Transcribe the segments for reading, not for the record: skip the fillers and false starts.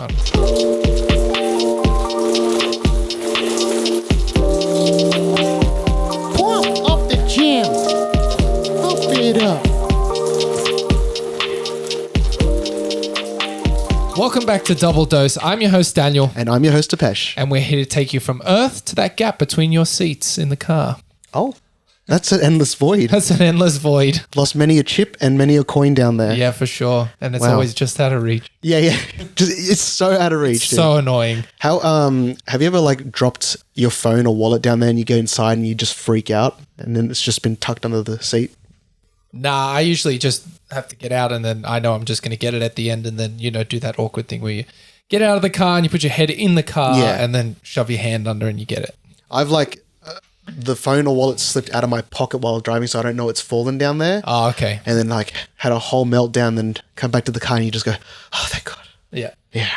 Pump up the gym. Pump it up. Welcome back to Double Dose. I'm your host, Daniel. And I'm your host, Dipesh. And we're here to take you from Earth to that gap between your seats in the car. Oh, that's an endless void. That's an endless void. Lost many a chip and many a coin down there. Yeah, for sure. And it's always just out of reach. Yeah. It's so out of reach, dude. So annoying. How have you ever like dropped your phone or wallet down there and you go inside and you just freak out and then it's just been tucked under the seat? Nah, I usually just have to get out and then I know I'm just going to get it at the end and then, do that awkward thing where you get out of the car and you put your head in the car and then shove your hand under and you get it. I've the phone or wallet slipped out of my pocket while driving, so I don't know it's fallen down there. Oh, okay. And then had a whole meltdown, then come back to the car and you just go, oh, thank God. Yeah. Yeah.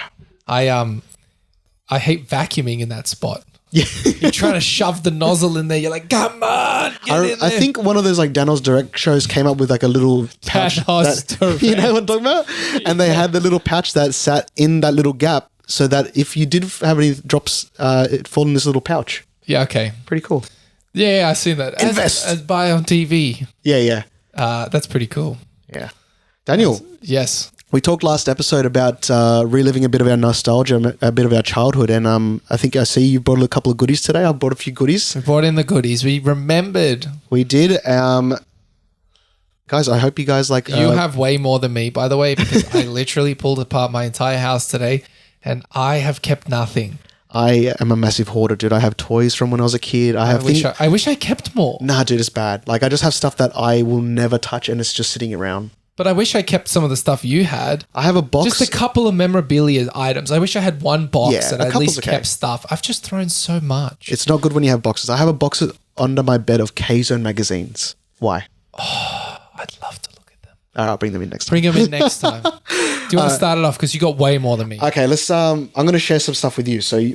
I hate vacuuming in that spot. Yeah. You're trying to shove the nozzle in there. You're like, come on, get in there. I think one of those Daniel's Direct shows came up with a little pouch. You know what I'm talking about? And they had the little pouch that sat in that little gap so that if you did have any drops, it fall in this little pouch. Yeah, okay. Pretty cool. Yeah, I've seen that. Invest. As buy on TV. Yeah. That's pretty cool. Yeah. Daniel. Yes. We talked last episode about reliving a bit of our nostalgia, a bit of our childhood, and I think I see you brought a couple of goodies today. I brought a few goodies. We brought in the goodies. We remembered. We did. Guys, I hope you guys like... You have way more than me, by the way, because I literally pulled apart my entire house today, and I have kept nothing. I am a massive hoarder, dude. I have toys from when I was a kid. I wish I kept more. Nah, dude, it's bad. I just have stuff that I will never touch, and it's just sitting around. But I wish I kept some of the stuff you had. I have a box. Just a couple of memorabilia items. I wish I had one box and at least okay. kept stuff. I've just thrown so much. It's not good when you have boxes. I have a box under my bed of K-Zone magazines. Why? Oh, I'd love to look at them. All right, I'll bring them in next time. Bring them in next time. Do you want to start it off? Because you got way more than me. Okay, let's. I'm going to share some stuff with you. So,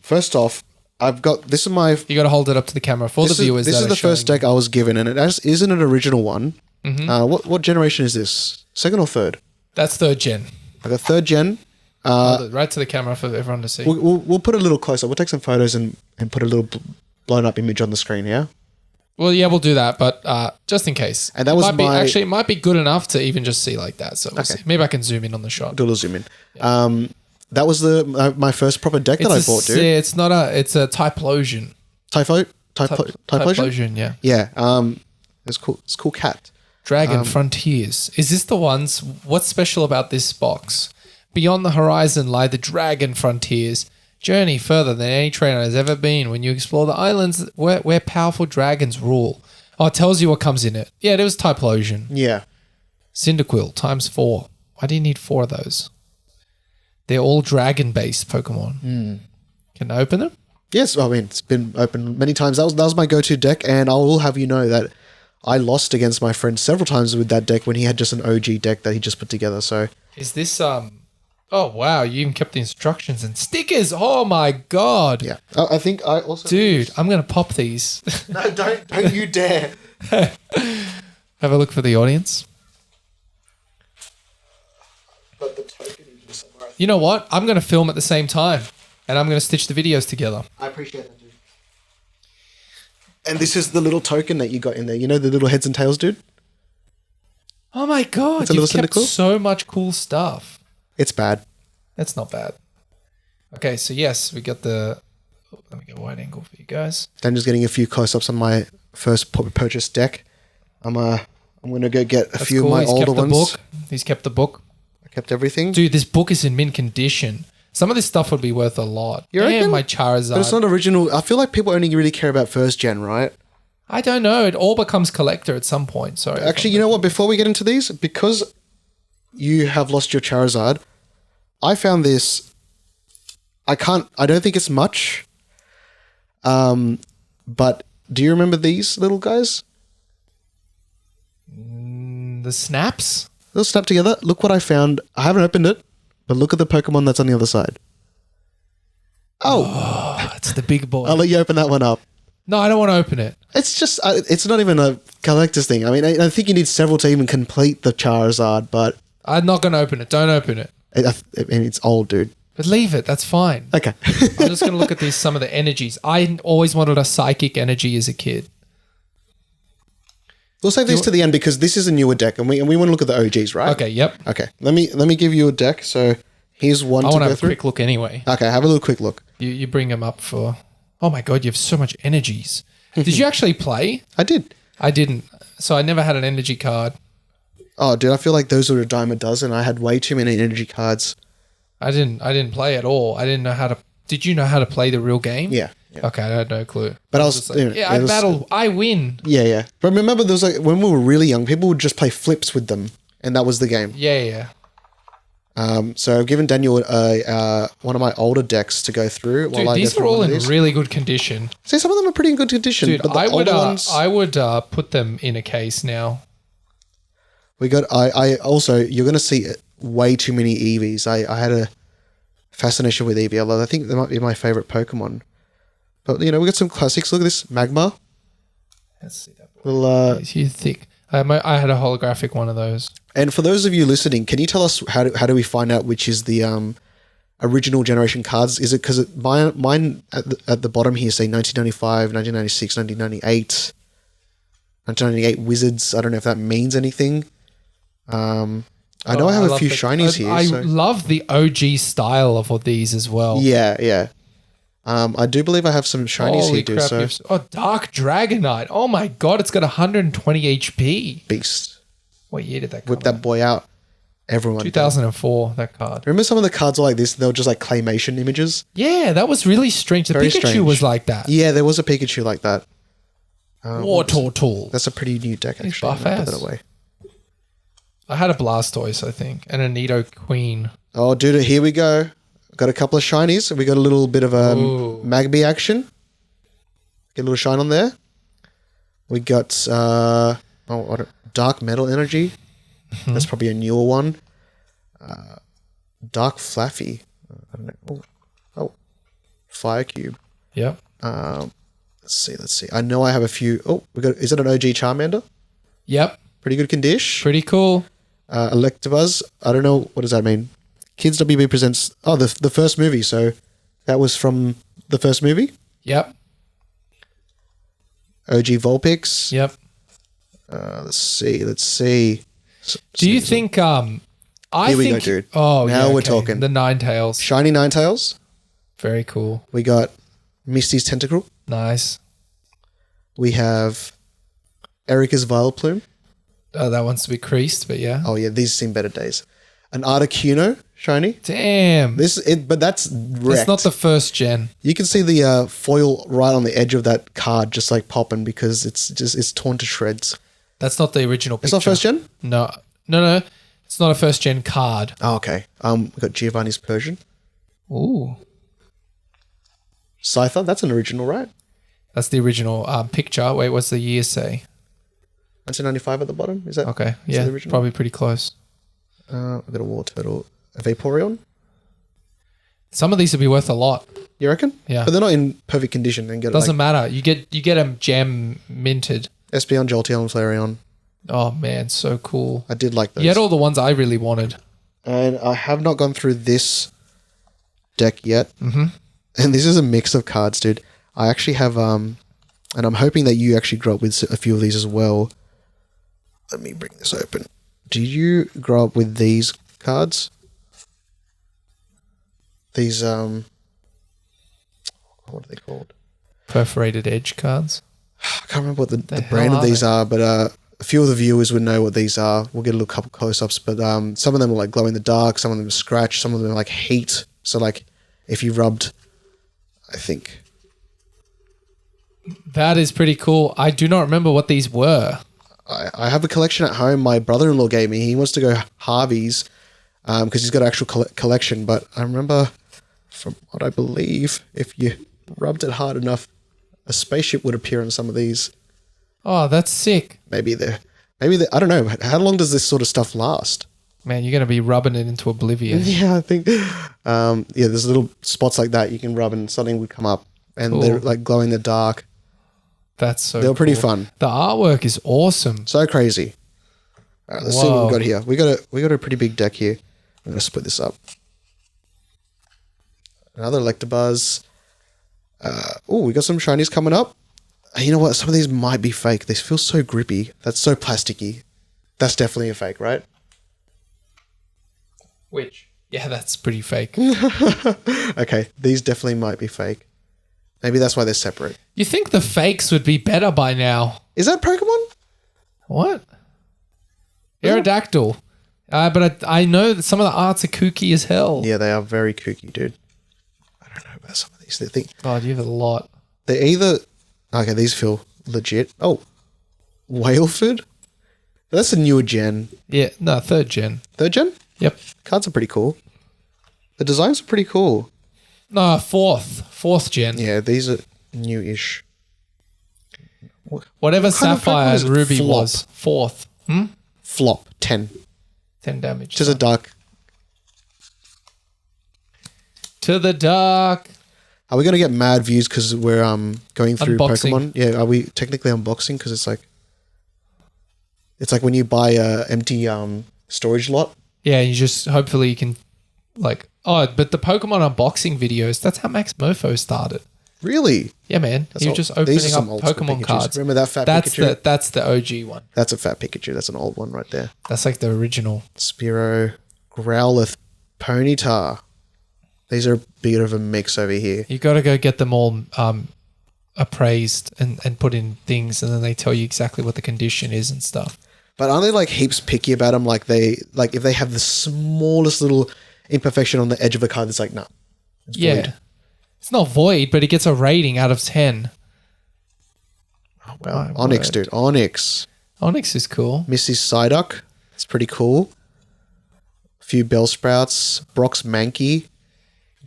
first off, I've got this is my. You got to hold it up to the camera for the viewers. This is the first deck I was given, and it isn't an original one. Mm-hmm. What generation is this? Second or third? That's third gen. I got third gen. Hold it right to the camera for everyone to see. We'll put a little closer. We'll take some photos and put a little blown up image on the screen. Yeah. Well, yeah, we'll do that, but just in case. And that was actually, it might be good enough to even just see like that. So we'll see. Maybe I can zoom in on the shot. Do a little zoom in. Yeah. That was my first proper deck that I bought, dude. It's not it's a Typlosion. Typlosion? Yeah. Yeah. It's cool. It's a cool cat. Dragon Frontiers. Is this the ones? What's special about this box? Beyond the horizon lie the Dragon Frontiers. Journey further than any trainer has ever been when you explore the islands where powerful dragons rule. Oh, it tells you what comes in it. Yeah, it was Typlosion. Yeah. Cyndaquil ×4. Why do you need 4 of those? They're all dragon-based Pokemon. Can I open them? Yes, I mean, it's been opened many times. That was my go-to deck, and I will have you know that I lost against my friend several times with that deck when he had just an OG deck that he just put together. So, is this Oh wow! You even kept the instructions and stickers. Oh my god! Yeah, I think I also. Dude, I'm gonna pop these. No, don't you dare! Have a look for the audience. But the token is somewhere. You know what? I'm gonna film at the same time, and I'm gonna stitch the videos together. I appreciate that, dude. And this is the little token that you got in there. You know the little heads and tails, dude? Oh my god! It's a little kept so much cool stuff. It's bad. That's not bad. Okay, so yes, we got the... let me get a wide angle for you guys. Daniel's getting a few close-ups on my first purchase deck. I'm going to go get a few of my older ones. He's kept the book. I kept everything. Dude, this book is in mint condition. Some of this stuff would be worth a lot. You reckon? My Charizard. But it's not original. I feel like people only really care about first gen, right? I don't know. It all becomes collector at some point. Sorry. Actually, you know what? Before we get into these, because you have lost your Charizard, I found this. I don't think it's much. But do you remember these little guys? The snaps? They'll snap together. Look what I found. I haven't opened it, but look at the Pokemon that's on the other side. Oh, it's the big boy. I'll let you open that one up. No, I don't want to open it. It's just, it's not even a collector's thing. I mean, I think you need several to even complete the Charizard, but... I'm not going to open it. Don't open it. mean, it's old, dude. But leave it. That's fine. Okay. I'm just going to look at some of the energies. I always wanted a psychic energy as a kid. We'll save these to the end because this is a newer deck, and we want to look at the OGs, right? Okay, yep. Okay. Let me give you a deck. So here's one I to want to go have a through. quick look anyway. Okay, have a little quick look. You bring them up for... Oh my God, you have so much energies. Did you actually play? I did. I didn't. So I never had an energy card. Oh, dude, I feel like those were a dime a dozen. I had way too many energy cards. I didn't play at all. I didn't know how to... Did you know how to play the real game? Yeah. Okay, I had no clue. But I was just like, I battle. I win. Yeah. But remember, there was like when we were really young, people would just play flips with them, and that was the game. Yeah. So I've given Daniel one of my older decks to go through. Dude, these are all in really good condition. See, some of them are pretty in good condition. Dude, but the older ones, I would put them in a case now. we got. I also you're going to see way too many Eevees. I had a fascination with Eevee, although I think they might be my favorite Pokemon. But we got some classics. Look at this Magma. Let's see that. Well, He's thick. I had a holographic one of those. and for those of you listening, can you tell us how do we find out which is the original generation cards? Is it because mine at the bottom here say 1995, 1996, 1998, 1998 Wizards. I don't know if that means anything. I know I have a few shinies here. I love the OG style of all these as well. Yeah. I do believe I have some shinies Holy here, dude. crap, So Dark Dragonite. Oh my God, it's got 120 HP. beast. What year did that come Whip that boy out. Everyone. 2004, that card. Remember some of the cards are like this? They were just like claymation images. Yeah, that was really strange. The Very Pikachu strange. was like that. Yeah, there was a Pikachu like that. War Tortool. That's a pretty new deck, He's actually. buff I'm gonna put ass. that away. I had a Blastoise, I think, and a Nidoqueen. Oh, dude, here we go. Got a couple of shinies. We got a little bit of Ooh. Magby action. Get a little shine on there. We got Dark Metal Energy. That's probably a newer one. Dark Flaffy. I don't know. Oh, Fire Cube. Yep. Let's see. I know I have a few. Oh, we got. Is it an OG Charmander? Yep. Pretty good condition. Pretty cool. Electabuzz. I don't know. What does that mean? Kids WB presents. Oh, the first movie. So that was from the first movie. Yep. OG Vulpix. Yep. Let's see. Do you think Here we go, dude. Oh, Now yeah, we're okay. talking. The Ninetales. Shiny Ninetales. Very cool. We got Misty's Tentacle. Nice. We have Erica's Vileplume. Oh, that one's a bit creased, but yeah. Oh yeah, these seem better days. An Articuno shiny. Damn. But that's wrecked. It's not the first gen. You can see the foil right on the edge of that card, just like popping because it's torn to shreds. That's not the original picture. It's not first gen. No. It's not a first gen card. Oh, okay. We got Giovanni's Persian. Ooh. Scyther. That's an original, right? That's the original picture. Wait, what's the year say? 1995 at the bottom. Is that Okay. is Yeah. that the original? Probably pretty close. We've got a War Turtle. A Vaporeon. Some of these would be worth a lot. You reckon? Yeah. But they're not in perfect condition. And get Doesn't matter. You get them gem minted. Espeon, Jolteon, and Flareon. Oh man, so cool. I did like those. You had all the ones I really wanted. And I have not gone through this deck yet. Mm-hmm. And this is a mix of cards, dude. I actually have, and I'm hoping that you actually grew up with a few of these as well. Let me bring this open. Did you grow up with these cards? These, what are they called? Perforated edge cards. I can't remember what the hell brand of are these they? are, but a few of the viewers would know what these are. We'll get a little couple close-ups, but some of them are like glow in the dark, some of them are scratch, some of them are like heat. So like if you rubbed, I think. That is pretty cool. I do not remember what these were. I have a collection at home. My brother-in-law gave me. He wants to go Harvey's because he's got an actual collection. But I remember, from what I believe, if you rubbed it hard enough, a spaceship would appear on some of these. Oh, that's sick. Maybe I don't know. How long does this sort of stuff last? Man, you're going to be rubbing it into oblivion. Yeah, I think. There's little spots like that you can rub and something would come up, and Cool. they're like glow in the dark. That's so They were pretty cool. fun. The artwork is awesome. So crazy. All right, let's see what we got here. We got a pretty big deck here. I'm going to split this up. Another Electabuzz. We got some shinies coming up. You know what? Some of these might be fake. They feel so grippy. That's so plasticky. That's definitely a fake, right? Which? Yeah, that's pretty fake. Okay, these definitely might be fake. Maybe that's why they're separate. You think the fakes would be better by now? Is that Pokemon? What? Aerodactyl. But I know that some of the arts are kooky as hell. Yeah, they are very kooky, dude. I don't know about some of these. God, you have a lot. They're either... Okay, these feel legit. Oh, Whaleford? That's a newer gen. Yeah, no, 3rd gen. 3rd gen? Yep. Cards are pretty cool. The designs are pretty cool. No, 4th gen. Yeah, these are new-ish. Whatever What kind of Sapphire Pokemon is and it? Ruby Flop. was. 4th. Flop, 10. 10 damage. To the dark. To the dark. Are we going to get mad views because we're going through Unboxing. Pokemon? Yeah, are we technically unboxing? Because it's like when you buy a empty storage lot. Yeah, you just hopefully you can but the Pokemon unboxing videos, that's how Max Mofo started. Really? Yeah, man. You're just opening these are up some old school Pokemon Pikachus. cards. Remember that fat Pikachu? That's the OG one. That's a fat Pikachu. That's an old one right there. That's like the original. Spiro, Growlithe, Ponyta. These are a bit of a mix over here. You got to go get them all appraised and put in things, and then they tell you exactly what the condition is and stuff. But aren't they like heaps picky about them? Like if they have the smallest little imperfection on the edge of a card, it's like, nah. It's void. It's not void, but it gets a rating out of 10. Oh, wow. My Onyx, word. dude. Onyx. Onyx is cool. Missy Psyduck. It's pretty cool. A few Bellsprouts. Brock's Mankey.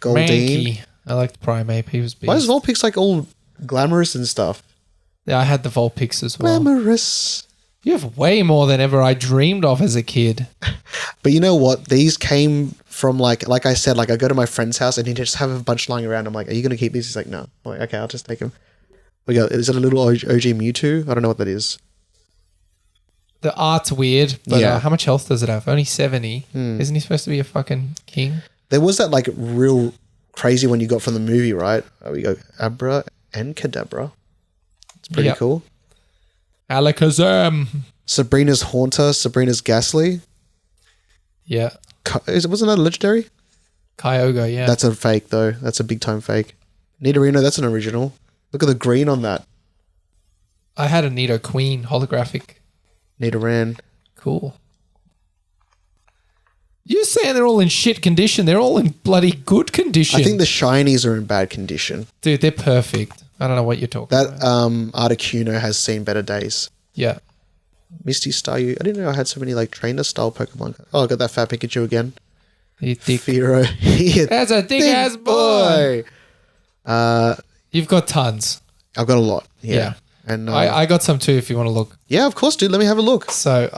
Goldeen. Mankey. I like the Primeape. He was beast. Why is Vulpix like all glamorous and stuff? Yeah, I had the Vulpix as well. Glamorous. You have way more than ever I dreamed of as a kid. But you know what? These came from like I said, like I go to my friend's house and he just have a bunch lying around. I'm like, are you going to keep these? He's like, no. I'm like, okay, I'll just take them. Is it a little OG Mewtwo? I don't know what that is. The art's weird, but Yeah. how much health does it have? Only 70. Isn't he supposed to be a fucking king? There was that like real crazy one you got from the movie, right? We go Abra and Kadabra. It's pretty Yep. cool. Alakazam. Sabrina's Haunter, Sabrina's Ghastly. Yeah. Wasn't that a legendary? Kyogre, yeah. That's a fake though. That's a big time fake. Nidorino, that's an original. Look at the green on that. I had a Nido Queen holographic. Nidoran. Cool. You're saying they're all in shit condition. They're all in bloody good condition. I think the shinies are in bad condition. Dude, they're perfect. I don't know what you're talking That about. Articuno has seen better days. Yeah. Misty Staryu. I didn't know I had so many like trainer style Pokemon. Oh, I got that fat Pikachu again. You thick. Firo. That's a thick ass boy. You've got tons. I've got a lot. Yeah. Yeah. And I got some too if you want to look. yeah, of course, dude. Let me have a look. So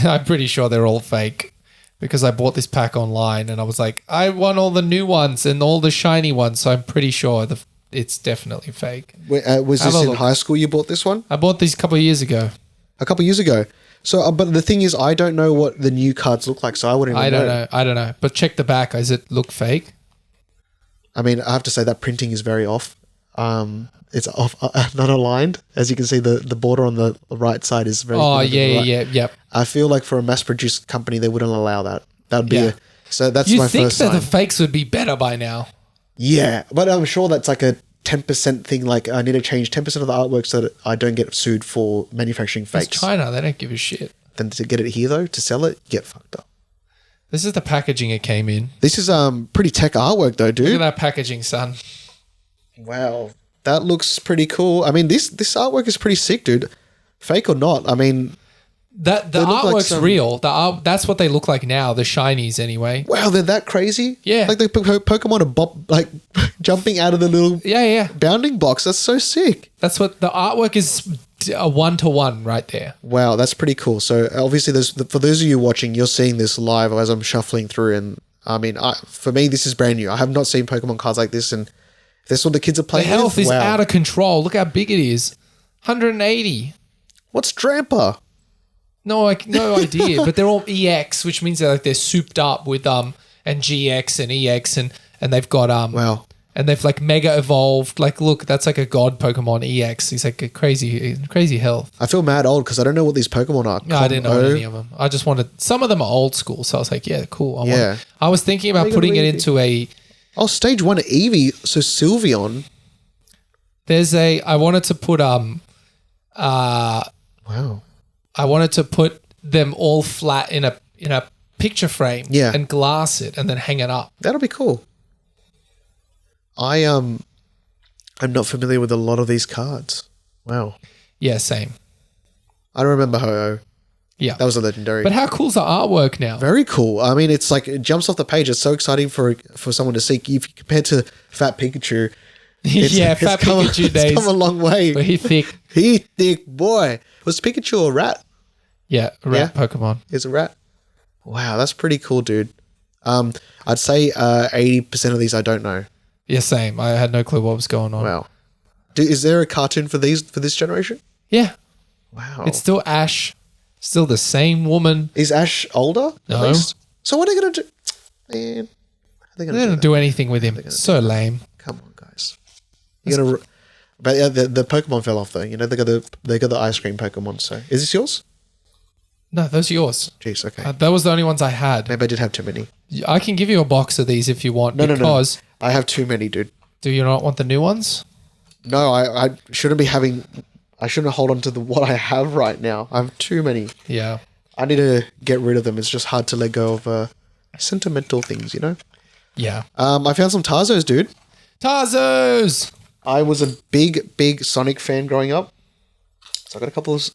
I'm pretty sure they're all fake because I bought this pack online and I was like, I want all the new ones and all the shiny ones. So I'm pretty sure it's definitely fake. Was Have this a in look. high school you bought this one? I bought these a couple of years ago. A couple years ago. So, but the thing is, I don't know what the new cards look like, so I wouldn't even know. I don't know. But check the back. Does it look fake? I mean, I have to say that printing is very off. It's off, not aligned. As you can see, the border on the right side is very. Oh, thin to the yeah. right. Yep. I feel like for a mass-produced company, they wouldn't allow that. That would be Yeah. so. That's You my think first that sign. the fakes would be better by now? Yeah, but I'm sure that's like a 10% thing. Like I need to change 10% of the artwork so that I don't get sued for manufacturing It's fakes. China. They don't give a shit. Then to get it here though, to sell it, you get fucked up. This is the packaging it came in. This is pretty tech artwork though, Look dude. at that packaging, son. Wow, that looks pretty cool. I mean, this artwork is pretty sick, dude. Fake or not, I mean, The They look like artwork's some- real. That's what they look like now. The shinies, anyway. wow, they're that crazy. Yeah. like the Pokemon are like jumping out of the little Yeah. bounding box. That's so sick. That's what the artwork is. A 1-to-1 right there. Wow, that's pretty cool. So obviously, for those of you watching, you're seeing this live as I'm shuffling through, and I mean, for me, this is brand new. I have not seen Pokemon cards like this, and if this is what the kids are The playing health with, is wow. out of control. Look how big it is. 180. What's Drampa? No idea. But they're all EX, which means they're souped up with and GX and EX and they've got Wow. and they've like mega evolved. Like, look, that's like a god Pokemon EX. He's like a crazy health. I feel mad old because I don't know what these Pokemon are. No, I didn't know any of them. I just wanted, some of them are old school. So I was like, yeah, cool. I was thinking about putting it into Oh, stage 1 Eevee. So Sylveon. I wanted to put, Wow. I wanted to put them all flat in a picture frame and glass it and then hang it up. That'll be cool. I'm not familiar with a lot of these cards. Wow. Yeah, same. I don't remember Ho-Oh. Yeah. That was a legendary. But how cool's the artwork now? Very cool. I mean, it's like, it jumps off the page. It's so exciting for someone to see. If you compare to Fat Pikachu. Fat Pikachu days. It's come a long way. But he's thick. He thick boy. Was Pikachu a rat? Yeah, rat Pokemon. Is a rat? Wow, that's pretty cool, dude. I'd say 80% of these I don't know. Yeah, same. I had no clue what was going on. Wow. Is there a cartoon for this generation? Yeah. Wow. It's still Ash. Still the same woman. Is Ash older? No. At least? So what are they going to do? Man. They don't do anything with him. So lame. Come on, guys. You're gonna. But yeah, the Pokemon fell off though. You know, they got the ice cream Pokemon. So is this yours? No, those are yours. Jeez, okay. That was the only ones I had. Maybe I did have too many. I can give you a box of these if you want. No. Because I have too many, dude. do you not want the new ones? No, I shouldn't be having. I shouldn't hold on to what I have right now. I have too many. Yeah. I need to get rid of them. It's just hard to let go of sentimental things, you know? Yeah. I found some Tarzos, dude. Tarzos! I was a big Sonic fan growing up. So I got a couple of...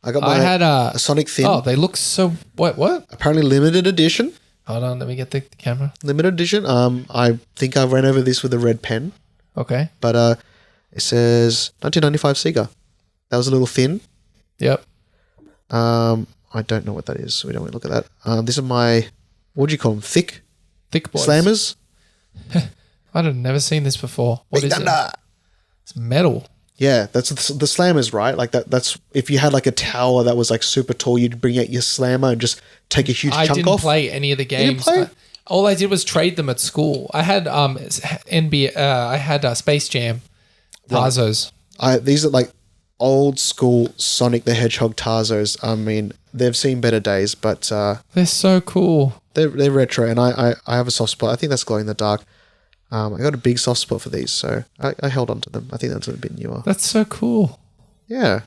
I had a Sonic Thin. Oh, they look so... What? Apparently limited edition. Hold on, let me get the camera. Limited edition. I think I ran over this with a red pen. Okay. But it says 1995 Sega. That was a little thin. Yep. I don't know what that is, so we don't want to look at that. These are my... What do you call them? Thick boys. Slammers? I've never seen this before. What is it? It's metal. Yeah, that's the slammers, right? Like that's if you had like a tower that was like super tall, you'd bring out your slammer and just take a huge chunk off. I didn't play any of the games. All I did was trade them at school. I had NBA. I had Space Jam. Tarzos. These are like old school Sonic the Hedgehog Tarzos. I mean, they've seen better days, but they're so cool. They're retro, and I have a soft spot. I think that's glow in the dark. I got a big soft spot for these, so I held on to them. I think that's a bit newer. That's so cool. Yeah.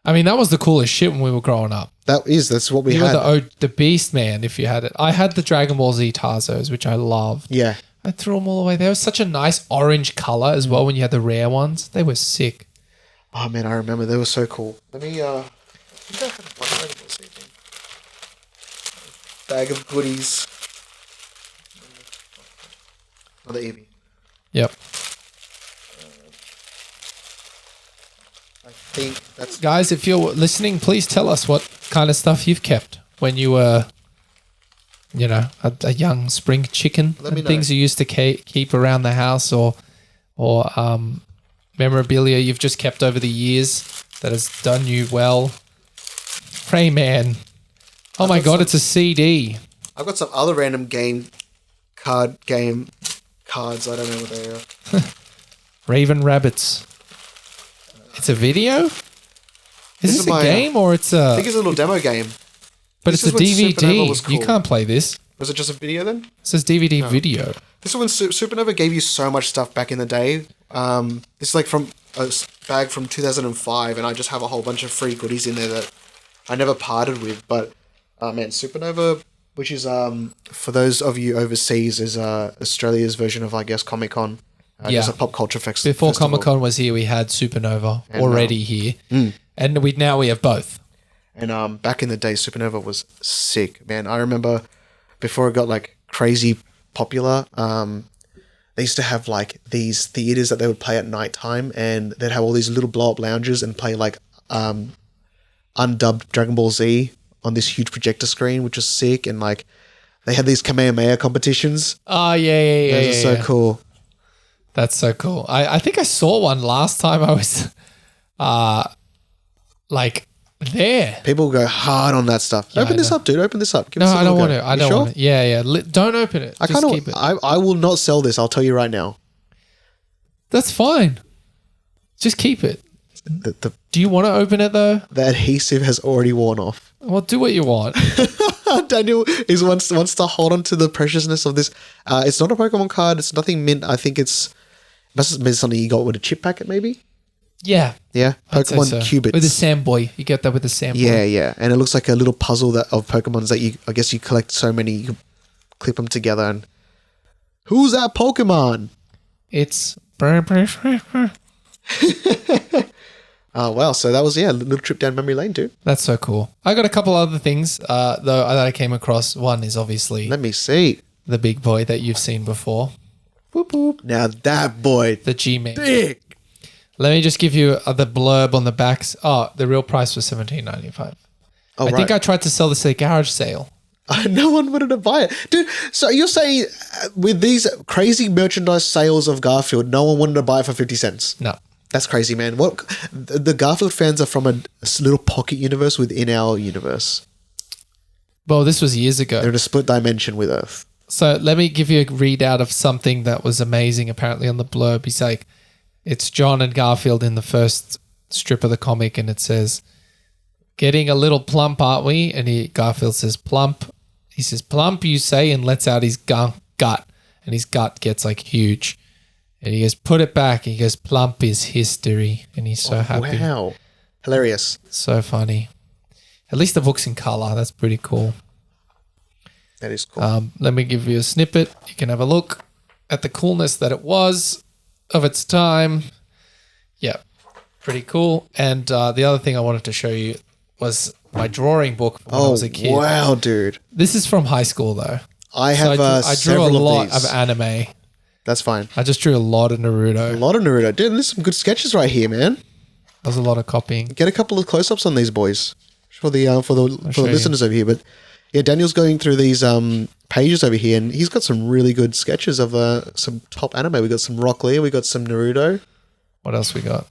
I mean, that was the coolest shit when we were growing up. That's what we had. You were the Beast Man if you had it. I had the Dragon Ball Z Tarzos, which I loved. Yeah. I threw them all away. They were such a nice orange color as well when you had the rare ones. They were sick. Oh, man, I remember. They were so cool. Let me, I think I had a Dragon Ball Z thing. Bag of goodies. Another Eevee. Yep. I think that's... Guys, if you're listening, please tell us what kind of stuff you've kept when you were, a young spring chicken. Things you used to keep around the house or memorabilia you've just kept over the years that has done you well. Rayman. Oh my God, it's a CD. I've got some other random cards. I don't know what they are. Raven Rabbits. It's a video? Is this a game or it's a... I think it's a little demo game. But it's a DVD. Cool. You can't play this. Was it just a video then? It says DVD video. This is when Supernova gave you so much stuff back in the day. This is like from a bag from 2005, and I just have a whole bunch of free goodies in there that I never parted with. But, man, Supernova, which is, for those of you overseas, is Australia's version of, I guess, Comic-Con. Just a pop culture festival. Before Comic-Con was here, we had Supernova already here. And now we have both. And back in the day, Supernova was sick, man. I remember before it got like crazy popular, they used to have like these theaters that they would play at nighttime, and they'd have all these little blow-up lounges and play like undubbed Dragon Ball Z on this huge projector screen, which was sick. And like they had these Kamehameha competitions. Oh, yeah. Those are so cool. That's so cool. I think I saw one last time I was There. People go hard on that stuff. Yeah, Open this up, dude. Open this up. Give No, us a I don't little want go. to. I You don't sure? want to. Yeah. Don't open it. I Just kind keep it. of. I will not sell this. I'll tell you right now. That's fine. Just keep it. The Do you want to open it though? adhesive has already worn off. Well, do what you want. Daniel wants to hold on to the preciousness of this. It's not a Pokemon card. It's nothing mint. I think must have been something you got with a chip packet, maybe. Yeah. Yeah, I'd say Pokemon so. Cubits. With the Sandboy. You get that with the Sandboy. Yeah, and it looks like a little puzzle of Pokemons that I guess you collect so many, you can clip them together. And who's that Pokemon? It's. Oh wow! So that was a little trip down memory lane, dude. That's so cool. I got a couple other things though that I came across. One is obviously Let me see. the big boy that you've seen before. Boop boop. Now that boy, The G-Man. big. Let me just give you the blurb on the backs. Oh, the real price was $17.95. Oh, I think I tried to sell this at a garage sale. No one wanted to buy it, dude. So you're saying with these crazy merchandise sales of Garfield, no one wanted to buy it for 50 cents? No. That's crazy, man. What the Garfield fans are from a little pocket universe within our universe. Well, this was years ago. They're in a split dimension with Earth. So let me give you a readout of something that was amazing apparently on the blurb. He's like, it's John and Garfield in the first strip of the comic, and it says, getting a little plump, aren't we? And Garfield says, plump. He says, plump, you say, and lets out his gut. And his gut gets like huge. And he goes, put it back. He goes, plump is history. And he's so happy. Wow. Hilarious. So funny. At least the book's in color. That's pretty cool. That is cool. Let me give you a snippet. You can have a look at the coolness that it was of its time. Yeah, pretty cool. And the other thing I wanted to show you was my drawing book when I was a kid. Wow, dude. This is from high school, though. I have I drew a several lot of these. of anime. That's fine. I just drew a lot of A Naruto. lot of Naruto. Dude, there's some good sketches right here, man. There's a lot of copying. Get a couple of close-ups on these boys for the show you. listeners over here. But yeah, Daniel's going through these pages over here, and he's got some really good sketches of some top anime. We got some Rock Lee, we got some Naruto, What else we got?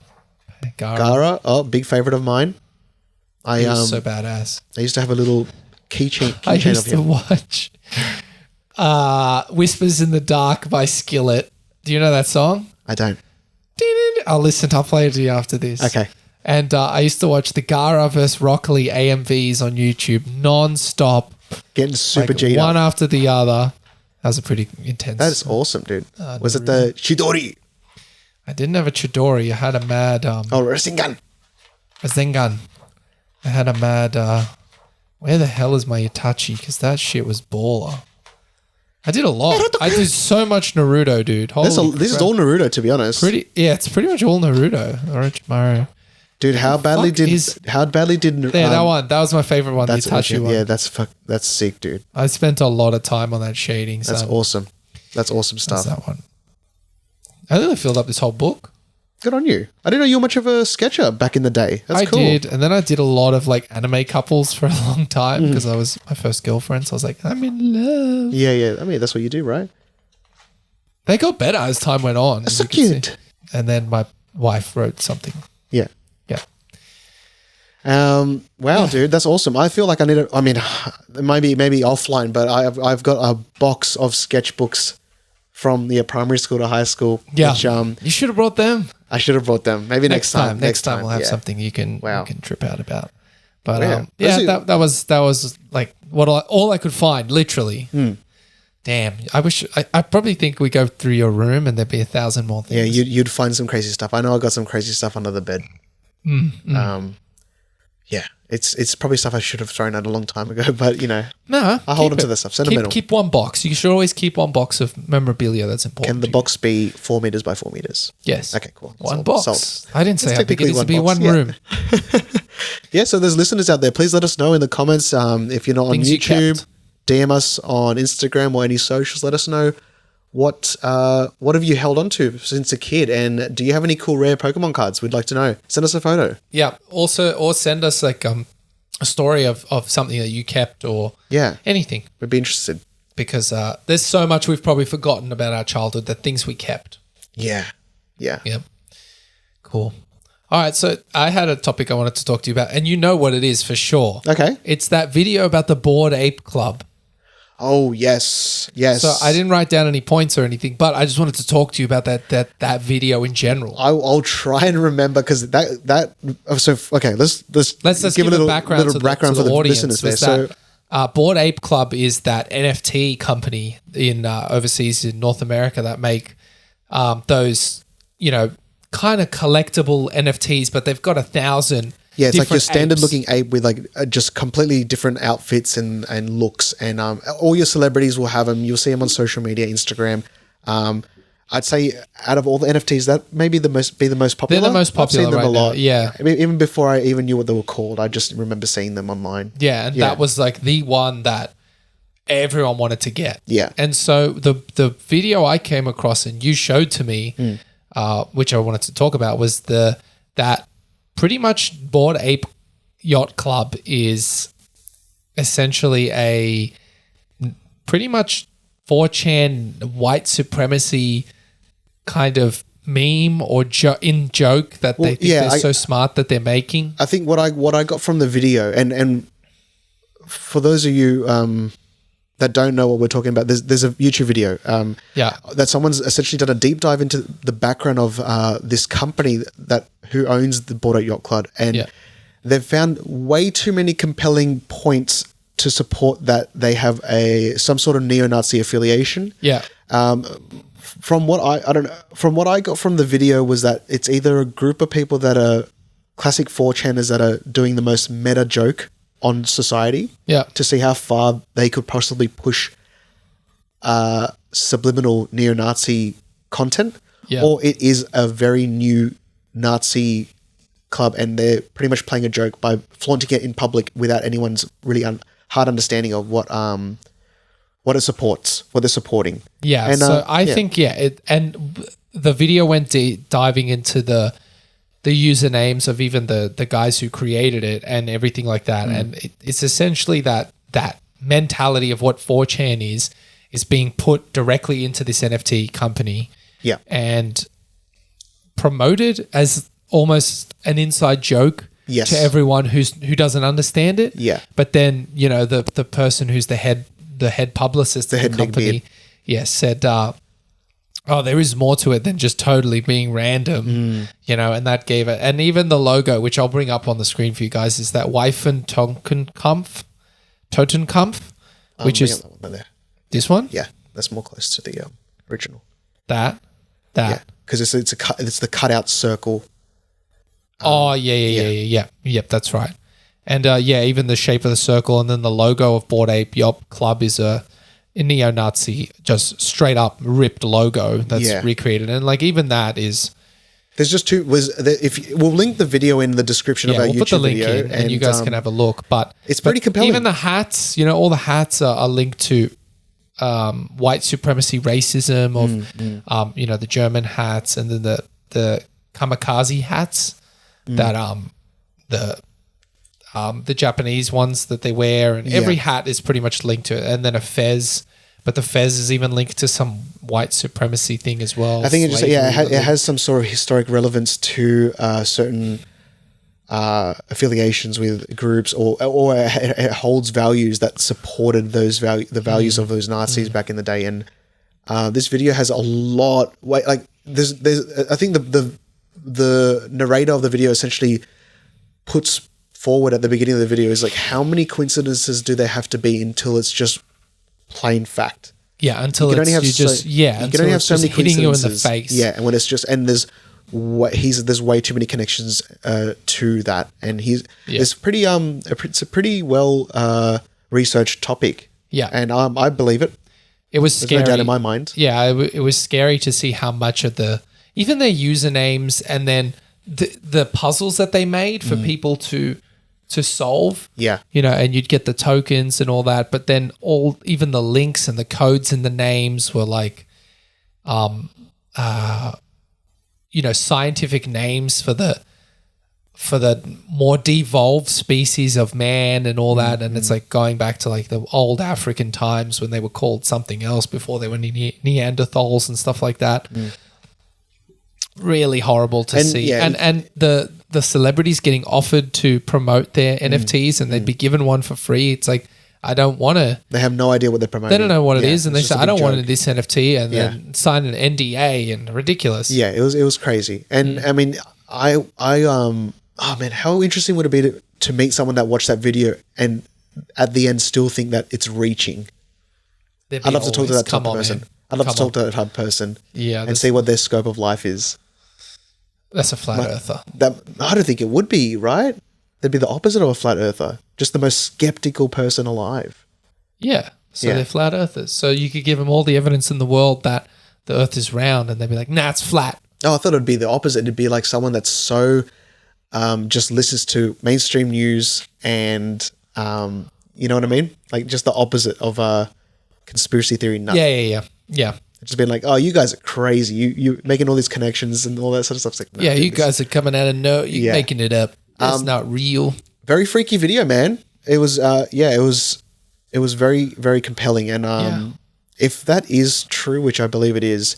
Gaara. Oh, big favorite of mine. He was so badass. I used to have a little keychain I of used to him. watch Whispers in the Dark by Skillet. Do you know that song? I don't. I'll play it to you after this. Okay. And I used to watch the Gaara vs. Rock Lee AMVs on YouTube non-stop. Getting super Like G'd one up. after the other. That was a pretty intense. That is awesome, dude. Was it the Chidori? I didn't have a Chidori. I had a mad Rasengan. a Zengan. I had a mad where the hell is my Itachi? Because that shit was baller. I did a lot. I did so much Naruto, dude. Holy This is crap. all Naruto, to be honest. It's pretty much all Naruto. Orochimaru. Dude, how badly fuck did is- yeah, That one. That was my favorite one, the That's Itachi one. Yeah, that's sick, dude. I spent a lot of time on that shading. That's son. awesome. That's awesome That's stuff. that one. I really filled up this whole book. Good on you. I didn't know you were much of a sketcher back in the day. That's I cool. did, and then I did a lot of like anime couples for a long time Mm. because I was my first girlfriend. So I was like, I'm in love. Yeah. I mean, that's what you do, right? They got better as time went on. That's as so you can see. cute. And then my wife wrote something. Yeah. Yeah. Wow, dude, that's awesome. I feel like I need to. I mean, maybe offline, but I've got a box of sketchbooks from primary school to high school. Yeah. Which, you should have brought them. I should have brought them. Maybe next time. Next time we'll have yeah. something you can trip out about. But Wow. yeah, that was like all I could find, literally. Hmm. Damn, I probably think we go through your room and there'd be 1,000 more Yeah, things. you'd find some crazy stuff. I know I got some crazy stuff under the bed. Yeah, it's probably stuff I should have thrown out a long time ago, but No, I hold keep on to it. this stuff. Sentimental. Keep one box. You should always keep one box of memorabilia that's important. Can the to you. box be 4 meters by 4 meters? Yes. Okay, cool. One Sold. box. Sold. I didn't say It's how big it technically needs to be. one box, One yeah. room. Yeah, so there's listeners out there. Please let us know in the comments. If you're not on Things you YouTube, kept. DM us on Instagram or any socials. Let us know what have you held on to since a kid, and do you have any cool rare Pokemon cards? We'd like to know. Send us a photo. Yeah. Also, or send us like a story of something that you kept or Yeah, anything, we'd be interested. because there's so much we've probably forgotten about our childhood, the things we kept. Yeah. Yep. Cool. All right, so I had a topic I wanted to talk to you about, and you know what it is for sure. Okay. It's that video about the Bored Ape Club. Oh, yes. Yes. So I didn't write down any points or anything, but I just wanted to talk to you about that video in general. I'll try and remember because okay, let's Let's give a little background to the audience. Listeners there. Bored Ape Club is that NFT company in overseas in North America that make those, kind of collectible NFTs, but they've got 1,000. Yeah, it's like your standard apes. looking ape with like just completely different outfits and looks, and all your celebrities will have them. You'll see them on social media, Instagram. I'd say out of all the NFTs, that may be the most popular. They're the most popular. I've seen them right a lot. Now. Yeah, I mean, even before I even knew what they were called, I just remember seeing them online. Yeah, and that was like the one that everyone wanted to get. Yeah, and so the video I came across and you showed to me, which I wanted to talk about, was that pretty much Bored Ape Yacht Club is essentially a pretty much 4chan white supremacy kind of meme or joke that they think they're so smart that they're making. I think what I got from the video, and for those of you that don't know what we're talking about, there's a YouTube video that someone's essentially done a deep dive into the background of this company who owns the Bored Ape Yacht Club, and they've found way too many compelling points to support that they have some sort of neo-Nazi affiliation. Yeah. From what I got from the video was that it's either a group of people that are classic 4chaners that are doing the most meta joke on society to see how far they could possibly push subliminal neo-Nazi content, or it is a very new Nazi club and they're pretty much playing a joke by flaunting it in public without anyone's really hard understanding of what it supports, what they're supporting. Yeah, and so I think and the video went diving into the usernames of even the guys who created it and everything like that, and it's essentially that mentality of what 4chan is being put directly into this NFT company, and promoted as almost an inside joke. Yes. To everyone who doesn't understand it. Yeah. But then, the person who's the head publicist of the company, said, there is more to it than just totally being random, and that gave it. And even the logo, which I'll bring up on the screen for you guys, is that Totenkampf, which is that one there. This one? Yeah, that's more close to the original. That. Because it's the cutout circle. Yep, that's right. And even the shape of the circle and then the logo of Bored Ape Yacht Club is a neo-Nazi, just straight up ripped logo that's recreated. And like even that is... There's just two... we'll link the video in the description of our YouTube put the link video. in and you guys can have a look. But it's pretty compelling. Even the hats, all the hats are linked to white supremacy racism of, the German hats and then the kamikaze hats that the Japanese ones that they wear, and every hat is pretty much linked to it. And then a fez, but the fez is even linked to some white supremacy thing as well. I think it has some sort of historic relevance to certain affiliations with groups, or it holds values that supported the values of those Nazis back in the day. And this video has a lot. Like there's I think the narrator of the video essentially puts forward at the beginning of the video is like, how many coincidences do there have to be until it's just plain fact? Yeah, until you can only have so many hitting you in the face. Yeah, and when it's just there's way too many connections to that, and it's pretty it's a pretty well researched topic. Yeah, and I believe it. It was scary. There's no doubt in my mind. Yeah, it was scary to see how much of even their usernames and then the puzzles that they made for people to solve. Yeah. And you'd get the tokens and all that, but then even the links and the codes and the names were like scientific names for the more devolved species of man and all that. And it's like going back to like the old African times when they were called something else before they were Neanderthals and stuff like that. really horrible to see. yeah, And the celebrities getting offered to promote their NFTs and they'd be given one for free. It's like, I don't want to. They have no idea what they're promoting. They don't know what it is, and they it's say, just a I big don't want joke. this NFT, and then sign an NDA and ridiculous. Yeah, it was crazy. And I mean, oh man, how interesting would it be to meet someone that watched that video and at the end still think that it's reaching? There'd be I'd love to talk to always, that type of person. man. I'd love to Come talk to that type of person. Yeah, and see what their scope of life is. That's a flat earther. I don't think it would be, right? They'd be the opposite of a flat earther. Just the most skeptical person alive. Yeah. So Yeah. they're flat earthers. So you could give them all the evidence in the world that the earth is round and they'd be like, nah, it's flat. Oh, I thought it'd be the opposite. It'd be like someone that's so just listens to mainstream news and you know what I mean? Like just the opposite of a conspiracy theory nut. Yeah. Just being like, oh, you guys are crazy. You making all these connections and all that sort of stuff. It's like, no, Yeah, you dude, guys are coming out of no, you're Yeah. making it up. It's not real. very freaky video, man. It was it was very, very compelling. And if that is true, which I believe it is,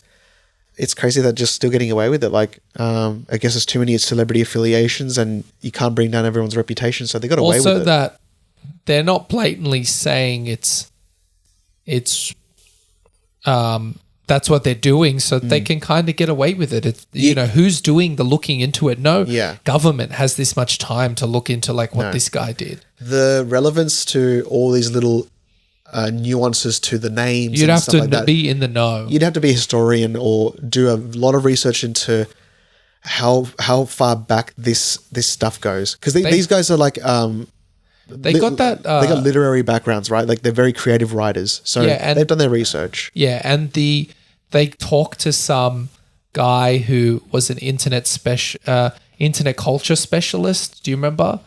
it's crazy that just still getting away with it. Like, I guess there's too many celebrity affiliations and you can't bring down everyone's reputation. So they got away Also with it. that they're not blatantly saying it's that's what they're doing, so they can kind of get away with it. It's, you know, who's doing the looking into it? No government has this much time to look into like what this guy did. The relevance to all these little nuances to the names. You'd and have stuff to like that. be in the know. You'd have to be a historian or do a lot of research into how far back this stuff goes. Because these guys are like They got that. they got literary backgrounds, right? Like they're very creative writers, so and they've done their research. Yeah, and they talked to some guy who was an internet culture specialist. Do you remember?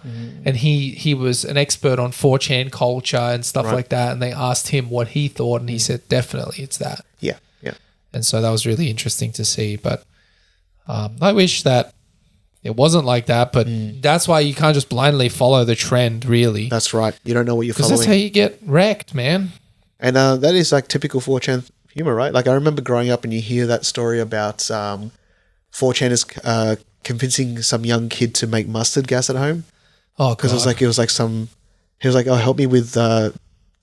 And he was an expert on 4chan culture and stuff like that. And they asked him what he thought, and he said definitely it's that. Yeah. And so that was really interesting to see. But I wish that it wasn't like that. But that's why you can't just blindly follow the trend, really. That's right. You don't know what you're Because following. that's how you get wrecked, man. And that is like typical 4chan humor, right? Like I remember growing up and you hear that story about 4chan is convincing some young kid to make mustard gas at home. Oh, Because he was like, oh, help me with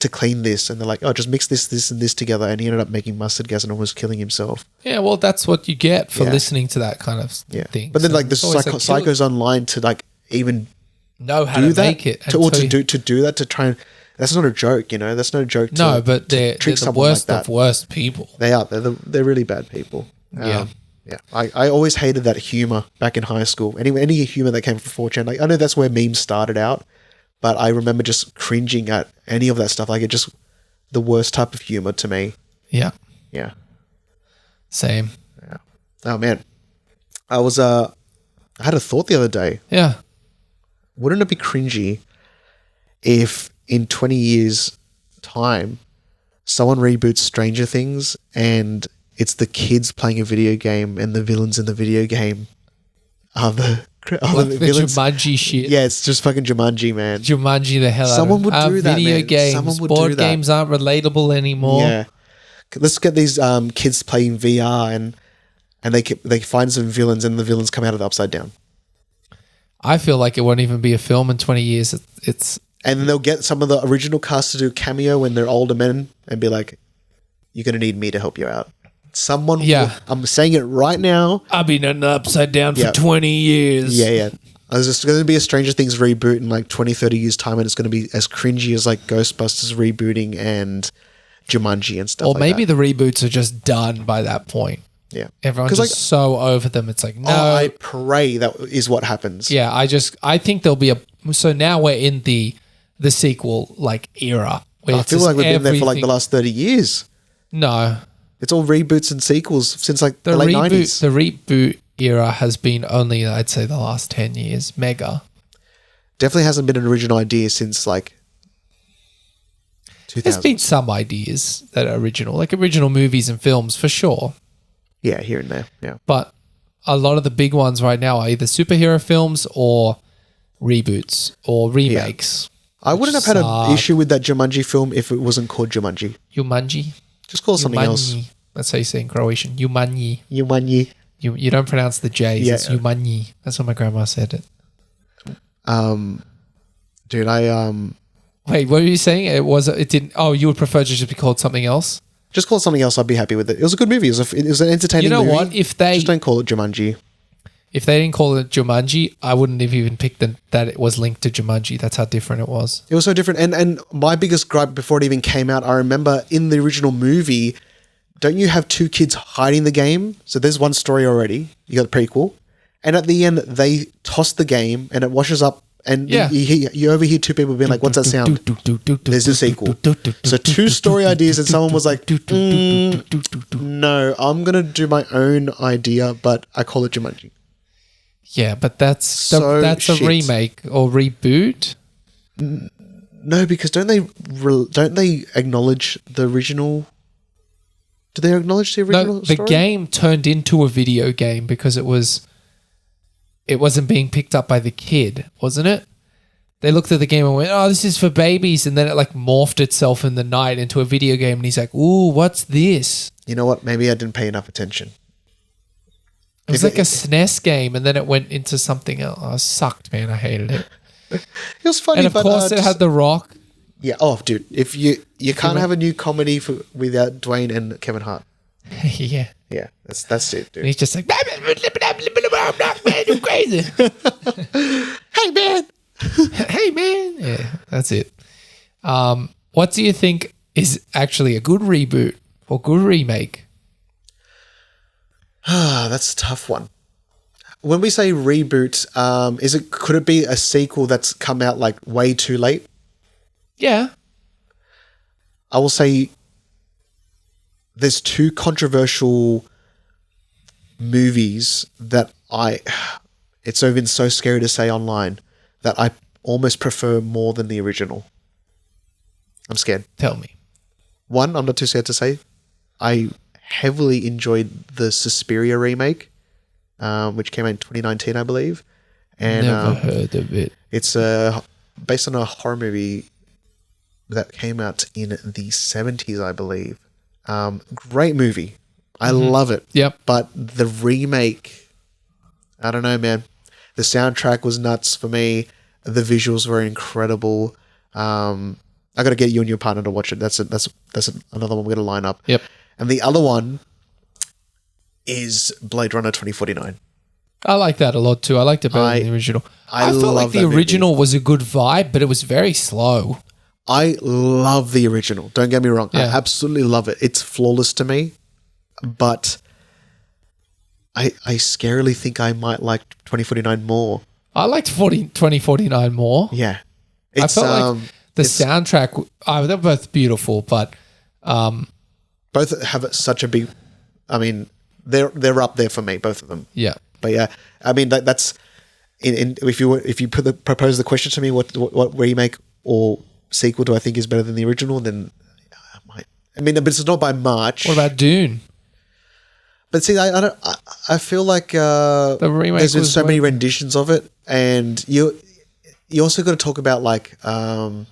to clean this, and they're like, oh, just mix this and this together, and he ended up making mustard gas and almost killing himself. Yeah, well, that's what you get for listening to that kind of thing. But then So like the it's always psychos online to like even know how do to that make it. to do that to try and that's not a joke, you know. That's not a joke. No, but they're the someone worst like of that. worst people. They are. They're really bad people. Yeah. I always hated that humor back in high school. Any humor that came from 4chan, like I know that's where memes started out, but I remember just cringing at any of that stuff. Like it just the worst type of humor to me. Yeah, Yeah. same. Yeah. Oh man, I had a thought the other day. Yeah, Wouldn't it be cringy if in 20 years' time someone reboots Stranger Things and it's the kids playing a video game and the villains in the video game are the villains? Jumanji shit. Yeah, it's just fucking Jumanji, man. Jumanji the hell Someone out would of do that, video man. games. Someone would Board do that. games aren't relatable anymore. Yeah. Let's get these kids playing VR and they find some villains and the villains come out of the upside down. I feel like it won't even be a film in 20 years. It's And then they'll get some of the original cast to do a cameo when they're older men and be like, you're going to need me to help you out. Someone, I'm saying it right now. I've been on the upside down for Yeah. 20 years. Yeah. There's just going to be a Stranger Things reboot in like 20, 30 years time and it's going to be as cringy as like Ghostbusters rebooting and Jumanji and stuff Or like maybe that. the reboots are just done by that point. Yeah. Everyone's 'Cause, just like, so over them. It's like, no. I pray that is what happens. Yeah, I think there'll be so now we're in the sequel like era. Where I it's feel just like we've been there for like the everything- last 30 years. No. It's all reboots and sequels since like the late 90s. The reboot era has been only, I'd say, the last 10 years. Mega. Definitely hasn't been an original idea since like 2000. There's been some ideas that are original, like original movies and films for sure. Yeah, here and there. Yeah. But a lot of the big ones right now are either superhero films or reboots or remakes. I wouldn't have had an suck. issue with that Jumanji film if it wasn't called Jumanji. Jumanji. Just call it something else. That's how you say in Croatian. Jumanji. Jumanji. You don't pronounce the J's. Yeah. It's Jumanji. That's what my grandma said it. Dude, Wait, what were you saying? It didn't. Oh, you would prefer to just be called something else? just call it something else. I'd be happy with it. It was a good movie. It was an entertaining You know movie. what? If they just don't call it Jumanji. If they didn't call it Jumanji, I wouldn't have even picked that it was linked to Jumanji. That's how different it was. It was so different. And my biggest gripe before it even came out, I remember in the original movie, don't you have two kids hiding the game? So there's one story already. You got the prequel. And at the end, they toss the game and it washes up. And you overhear two people being like, what's that sound? There's a sequel. So two story ideas and someone was like, no, I'm going to do my own idea, but I call it Jumanji. Yeah, but that's a shit. remake or reboot. No, because don't they acknowledge the original? Do they acknowledge the original No, the story? game turned into a video game because it wasn't being picked up by the kid, wasn't it? They looked at the game and went, "Oh, this is for babies," and then it like morphed itself in the night into a video game. And he's like, "Ooh, what's this?" You know what? Maybe I didn't pay enough attention. It was like a SNES game, and then it went into something else. Oh, it sucked, man. I hated it. It was funny, And of but course, it had The Rock. Yeah. Oh, dude, if you can't have a new comedy without Dwayne and Kevin Hart. Yeah. Yeah, that's it, And dude. he's just like, man, you're crazy. Hey, man. Hey, man. Yeah, that's it. What do you think is actually a good reboot or good remake? That's a tough one. When we say reboot, could it be a sequel that's come out like way too late? Yeah. I will say there's two controversial movies that it's even so scary to say online that I almost prefer more than the original. I'm scared. Tell me. One, I'm not too scared to say. I heavily enjoyed the Suspiria remake, which came out in 2019, I believe. And Never heard of it. it's based on a horror movie that came out in the 70s, I believe. Great movie. I love it. Yep. But the remake, I don't know, man. The soundtrack was nuts for me. The visuals were incredible. I got to get you and your partner to watch it. That's another one we're going to line up. Yep. And the other one is Blade Runner 2049. I like that a lot too. I liked it better than the original. I felt like love the that movie. original was a good vibe, but it was very slow. I love the original. Don't get me wrong. I Yeah. absolutely love it. It's flawless to me. But I scarily think I might like 2049 more. I liked 2049 more. Yeah. I felt like the soundtrack, they're both beautiful, but both have such a big, I mean, they're up there for me, both of them. yeah. But yeah, I mean that's if you propose the question to me, what remake or sequel do I think is better than the original? Then I might. I mean, but it's not by much. What about Dune? But see, I feel like The remake there's been was so many renditions of it, and you also got to talk about like, I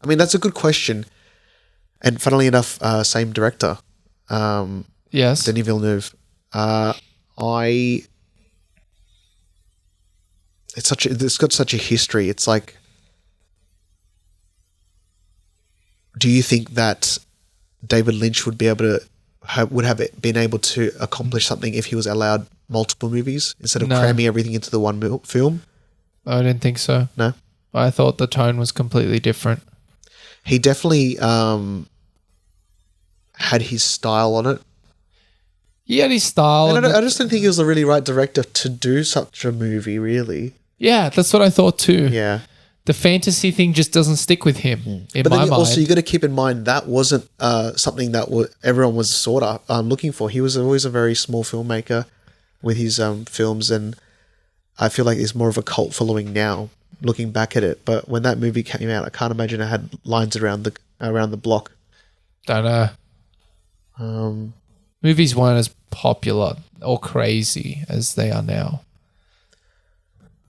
mean, that's a good question, and funnily enough, same director, Yes. Denis Villeneuve. It's got such a history. It's like, do you think that David Lynch would be able to would have been able to accomplish something if he was allowed multiple movies instead of No. cramming everything into the one film? I didn't think so. No, I thought the tone was completely different. he definitely had his style on it. He had his style. And I just don't think he was the really right director to do such a movie, really. Yeah, that's what I thought too. Yeah. The fantasy thing just doesn't stick with him in But my then mind. also you got to keep in mind that wasn't something that everyone was sort of looking for. He was always a very small filmmaker with his films, and I feel like there's more of a cult following now, looking back at it. But when that movie came out, I can't imagine it had lines around the block. Don't know. Movies weren't as popular or crazy as they are now.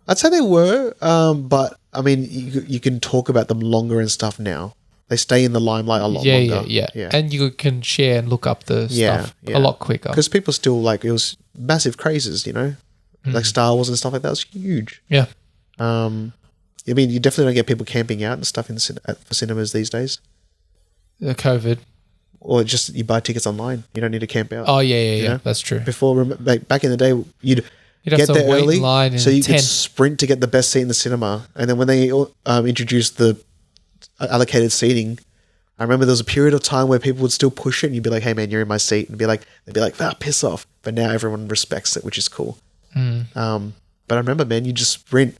I'd say they were, but I mean, you can talk about them longer and stuff now. They stay in the limelight a lot longer. Yeah. And you can share and look up the stuff a lot quicker. Because people still like, it was massive crazes, like Star Wars and stuff like that was huge. Yeah. I mean, you definitely don't get people camping out and stuff for cinemas these days. COVID. Or just you buy tickets online. You don't need to camp out. Oh, yeah. That's true. Before, like, back in the day, you'd have get to there wait early, in line so you tent. could sprint to get the best seat in the cinema. And then when they introduced the allocated seating, I remember there was a period of time where people would still push it, and you'd be like, "Hey man, you're in my seat," and they'd be like, piss off. But now everyone respects it, which is cool. But I remember, man, you just sprint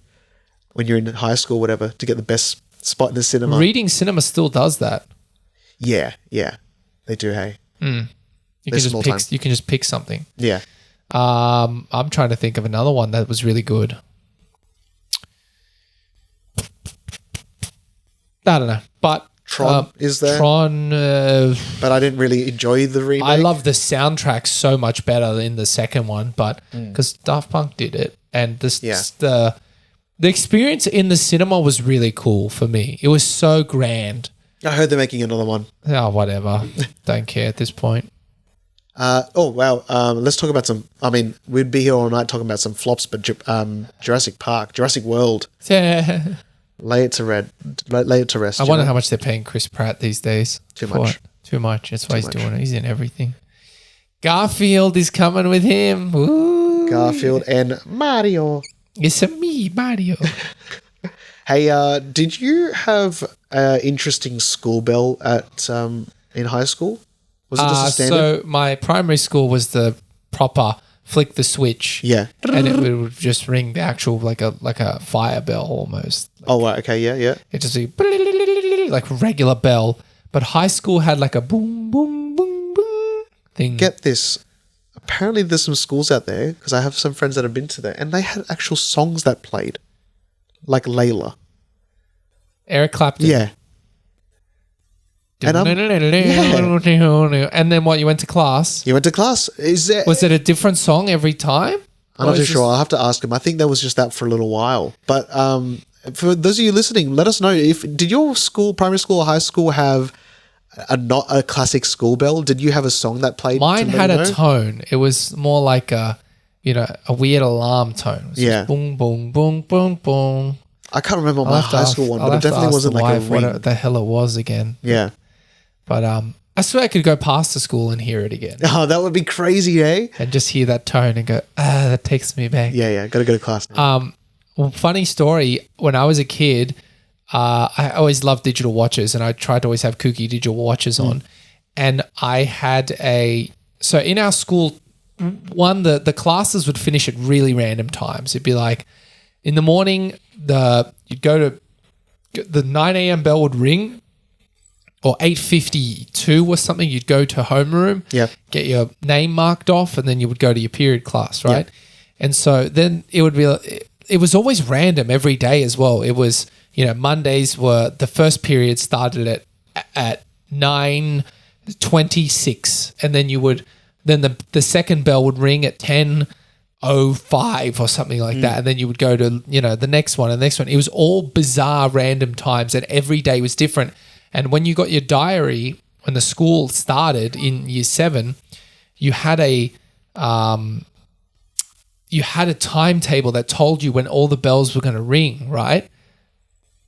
when you're in high school, or whatever, to get the best spot in the cinema. Reading cinema still does that. Yeah, they do. Hey, you can just pick something. Yeah. I'm trying to think of another one that was really good. I don't know, but Tron is there? Tron, but I didn't really enjoy the remake. I love the soundtrack so much better in the second one, but because Daft Punk did it, and the experience in the cinema was really cool for me. It was so grand. I heard they're making another one. Oh, whatever. Don't care at this point. Oh wow. Let's talk about some. I mean, we'd be here all night talking about some flops, but Jurassic Park, Jurassic World. Yeah. Lay it to rest. I wonder how much they're paying Chris Pratt these days. Too much. Too much. That's why he's doing it. He's in everything. Garfield is coming with him. Ooh. Garfield and Mario. It's a me, Mario. Hey, did you have an interesting school bell at in high school? Was it just a standard? So my primary school was the proper flick the switch. Yeah. And it would just ring the actual like a fire bell almost. Oh, right. Okay. Yeah. It just be like a regular bell. But high school had like a boom, boom, boom, boom thing. Get this. Apparently there's some schools out there, because I have some friends that have been to there, and they had actual songs that played. Like Layla. Eric Clapton. Yeah. And and then what? You went to class? You went to class. Was it a different song every time? I'm not too sure. I'll have to ask him. I think that was just that for a little while. But for those of you listening, let us know did your school, primary school or high school, have not a classic school bell? Did you have a song that played? Mine had a tone. It was more like a weird alarm tone. It was just boom, boom, boom, boom, boom. I can't remember my high school one, but it definitely wasn't like a ring. What the hell it was again. Yeah. But I swear I could go past the school and hear it again. Oh, that would be crazy, eh? And just hear that tone and go, that takes me back. Yeah. Got to go to class now. Well, funny story. When I was a kid, I always loved digital watches, and I tried to always have kooky digital watches on. And I had so in our school, the classes would finish at really random times. It'd be like in the morning, you'd go to the 9 a.m. bell would ring, or 8:52 or something. You'd go to homeroom, get your name marked off, and then you would go to your period class, right? Yep. And so then it would be, it was always random every day as well. It was, Mondays were, the first period started at 9:26, and then the second bell would ring at 10:05 or something like that, and then you would go to the next one and the next one. It was all bizarre random times, and every day was different. And when you got your diary, when the school started in year 7, you had a timetable that told you when all the bells were going to ring, right?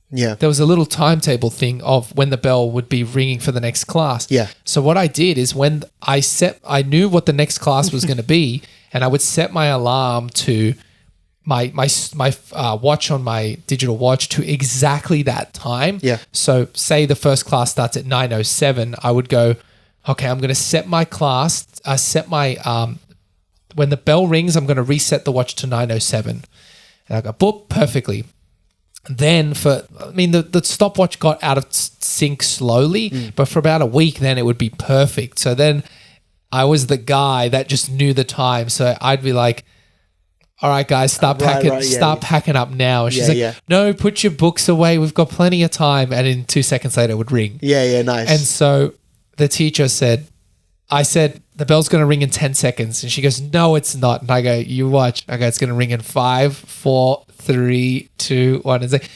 Yeah. There was a little timetable thing of when the bell would be ringing for the next class. Yeah. So what I did is when I knew what the next class was going to be, and I would set my alarm to my watch on my digital watch to exactly that time. Yeah. So say the first class starts at 9:07, I would go, okay, I'm going to set my class. When the bell rings, I'm going to reset the watch to 9:07, and I go, boop, perfectly. Then the stopwatch got out of sync slowly, but for about a week, then it would be perfect. So then I was the guy that just knew the time. So I'd be like, all right, guys, start packing up now. And she's no, put your books away. We've got plenty of time. And in 2 seconds later, it would ring. Yeah, nice. And so the teacher I said, the bell's going to ring in 10 seconds. And she goes, no, it's not. And I go, you watch. I go, it's going to ring in 5, 4, 3, 2, 1. It's like,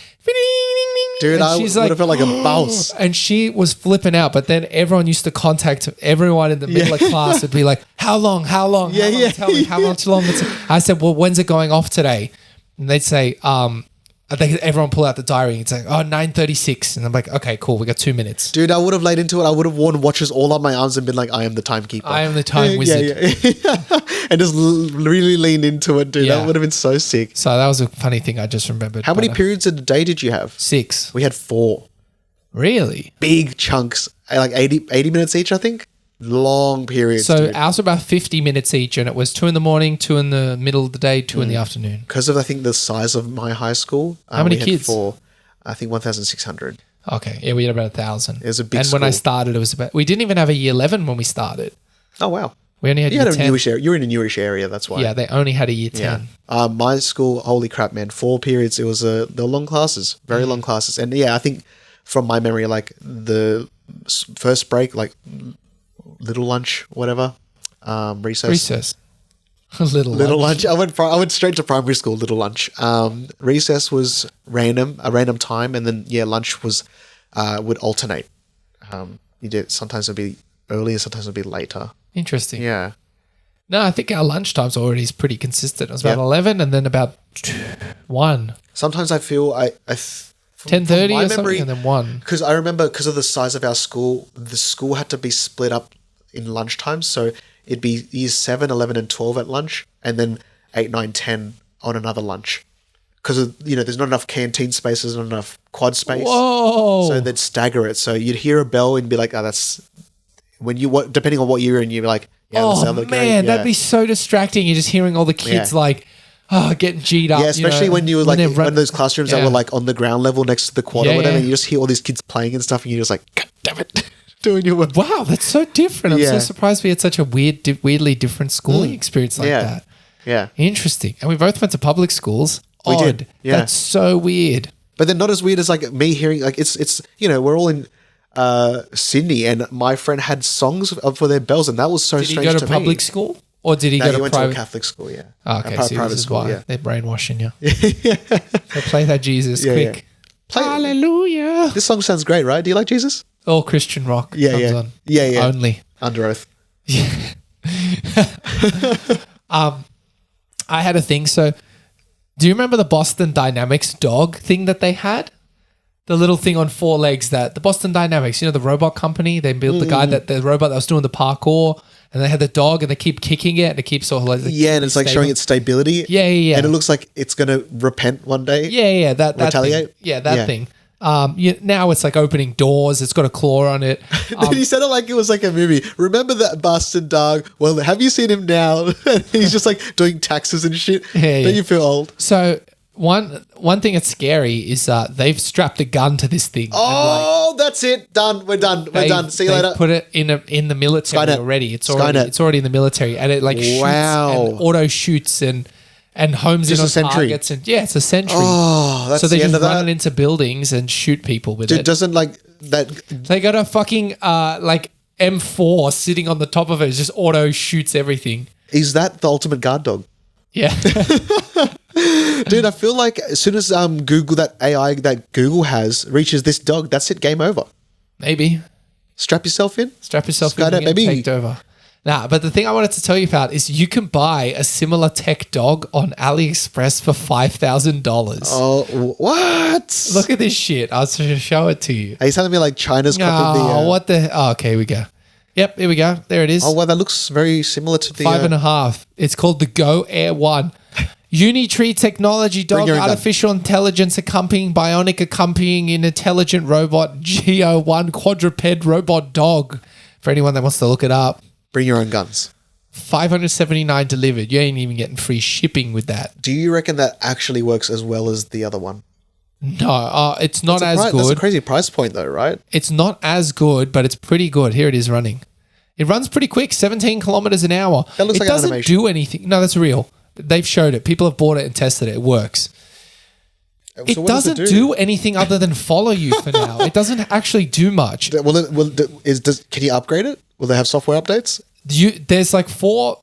Dude, And I would she's have felt like a bounce. And she was flipping out, but then everyone used to contact everyone in the middle of class would be like, how long? Yeah, How long? Tell me, how much longer? I said, well, when's it going off today? And they'd say, I think everyone pull out the diary and it's like, 9:36. And I'm like, okay, cool. We got 2 minutes. Dude, I would have laid into it. I would have worn watches all up my arms and been like, I am the timekeeper. I am the time wizard. Yeah. And just really lean into it, dude. Yeah. That would have been so sick. So that was a funny thing I just remembered. How many But, periods a day did you have? 6. We had 4. Really? Big chunks. Like 80 minutes each, I think. Long periods, So dude. ours were about 50 minutes each, and it was 2 in the morning, 2 in the middle of the day, 2 in the afternoon. Because of, I think, the size of my high school. How many we had kids? 4. I think 1,600. Okay. Yeah, we had about 1,000. It was a big And when I school. started, it was about, we didn't even have a year 11 when we started. Oh, wow. We only had You year had a 10. newish area. You were in a newish area, that's why. Yeah, they only had a year 10. Yeah. My school, holy crap, man, 4 periods. It was they were long classes, very long classes. And yeah, I think from my memory, like the first break, like little lunch, whatever, recess. Little Lunch. I went straight to primary school. Little lunch. Recess was a random time, and then lunch was would alternate. You did sometimes it'd be earlier, sometimes it'd be later. Interesting. Yeah. No, I think our lunch times already is pretty consistent. It was about Yep. 11 and then about 1. Sometimes I feel 10:30 or something and then 1. Because I remember because of the size of our school, the school had to be split up in lunchtime. So it'd be years 7, 11, and 12 at lunch, and then 8, 9, 10 on another lunch. Because there's not enough canteen spaces, not enough quad space. Whoa. So they'd stagger it. So you'd hear a bell and be like, "Oh, that's when depending on what year," and you'd be like, "Yeah, that's how they're going." Man, Yeah. that'd be so distracting. You're just hearing all the kids getting G'd up. Yeah, especially when you were like they're in one of those classrooms that were like on the ground level next to the quad Yeah, or whatever, yeah. and you just hear all these kids playing and stuff, and you're just like, "God damn it." Doing your work. Wow, that's so different. I'm so Yeah. surprised we had such a weirdly different schooling experience like Yeah. that. Yeah. Interesting. And we both went to public schools. We Odd. did, yeah. That's so weird. But then not as weird as like me hearing like it's we're all in Sydney, and my friend had songs for their bells, and that was so Did he strange go to me. public school? Or did he No, go he to went private? to a Catholic school, yeah. Oh, okay, so private this is school, why yeah. they're brainwashing you. So play that Jesus Yeah, quick. yeah. Play- Hallelujah. This song sounds great, right? Do you like Jesus? All Christian rock Yeah, comes yeah. on. Yeah. Only. Under oath. I had a thing. So, do you remember the Boston Dynamics dog thing that they had? The little thing on 4 legs that the Boston Dynamics, the robot company, they built the robot that was doing the parkour, and they had the dog, and they keep kicking it, and it keeps sort of like Yeah, and it's like showing its stability. Yeah. And it looks like it's gonna repent one day. Yeah, that Retaliate? thing. Yeah, that Yeah. thing. Now it's like opening doors. It's got a claw on it. Then he said it like it was like a movie. Remember that bastard dog? Well, have you seen him now? He's just like doing taxes and shit. Yeah. Don't you feel old? So one thing that's scary is they've strapped a gun to this thing. Oh, that's it. Done. We're done. We're done. See you they later. Put it in the military Skynet. already. It's Skynet. already in the military, and it like shoots Wow. and auto shoots and homes Just in a on sentry. targets, and it's a sentry. Oh, that's so they the end just of run that. into buildings and shoot people with Dude, it. doesn't like that. They got a fucking like M4 sitting on the top of it. It just auto shoots everything. Is that the ultimate guard dog? Yeah. Dude, I feel like as soon as Google, that AI that Google has reaches this dog, that's it. Game over. Maybe. Strap yourself in. Strap yourself Skynet, in and get baby. taken over. Nah, but the thing I wanted to tell you about is you can buy a similar tech dog on AliExpress for $5,000. Oh, what? Look at this shit. I'll show it to you. Are you telling me like China's copied the? Oh, what the? Oh, okay, here we go. Yep, here we go. There it is. Oh, wow, that looks very similar to the. 5.5. It's called the Go Air 1. Unitree technology dog, your own gun. artificial intelligence accompanying bionic accompanying an intelligent robot, Geo 1 quadruped robot dog. For anyone that wants to look it up. Bring your own guns. $579 delivered. You ain't even getting free shipping with that. Do you reckon that actually works as well as the other one? No, it's not as That's a good. crazy price point though, right? It's not as good, but it's pretty good. Here it is running. It runs pretty quick, 17 kilometers an hour. That looks it like an doesn't animation. do anything. No, that's real. They've showed it. People have bought it and tested it. It works. So It what does doesn't do anything other than follow you for now. It doesn't actually do much. Can you upgrade it? Will they have software updates? There's like 4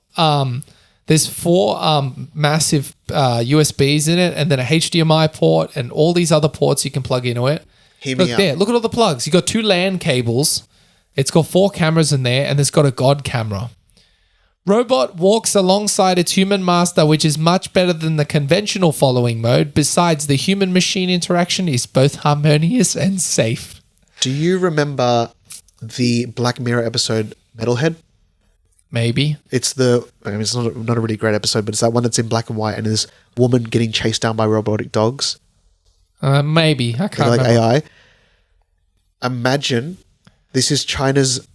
massive USBs in it, and then a HDMI port and all these other ports you can plug into it. Hear me Look out. there. Look at all the plugs. You got 2 LAN cables. It's got 4 cameras in there, and it's got a God camera. Robot walks alongside its human master, which is much better than the conventional following mode. Besides, the human-machine interaction is both harmonious and safe. Do you remember the Black Mirror episode Metalhead? Maybe. It's it's not a really great episode, but it's that one that's in black and white and there's a woman getting chased down by robotic dogs. Maybe. I can't Like remember. AI. Imagine this is China's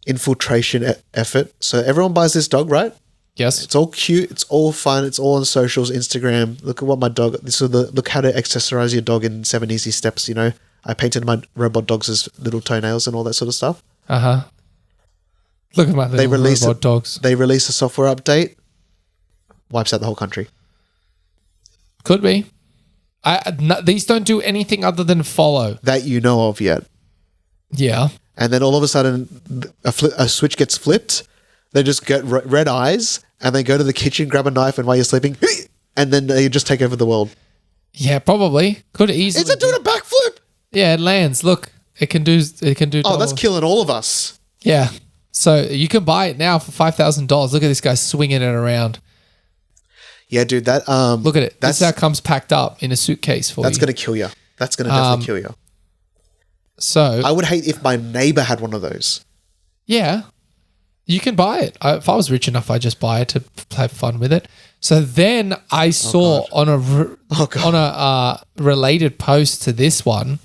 infiltration effort. So everyone buys this dog, right? Yes. It's all cute. It's all fun. It's all on socials, Instagram. Look at what my dog. Look how to accessorize your dog in 7 easy steps. You know, I painted my robot dogs as little toenails and all that sort of stuff. Look at my little robot dogs. They release a software update, wipes out the whole country. Could be. These don't do anything other than follow. That you know of yet. Yeah. And then all of a sudden, a switch gets flipped. They just get red eyes, and they go to the kitchen, grab a knife, and while you're sleeping, and then they just take over the world. Yeah, probably. Could easily. Is it doing a backflip? Yeah, it lands. Look, it can do. Oh, that's killing all of us. Yeah. So you can buy it now for $5,000. Look at this guy swinging it around. Yeah, dude. That Look at it. That's how it comes packed up in a suitcase for that's you. gonna kill you. That's gonna definitely kill you. So I would hate if my neighbor had one of those. yeah, you can buy it. If I was rich enough, I'd just buy it to have fun with it. So then I saw on a related post to this one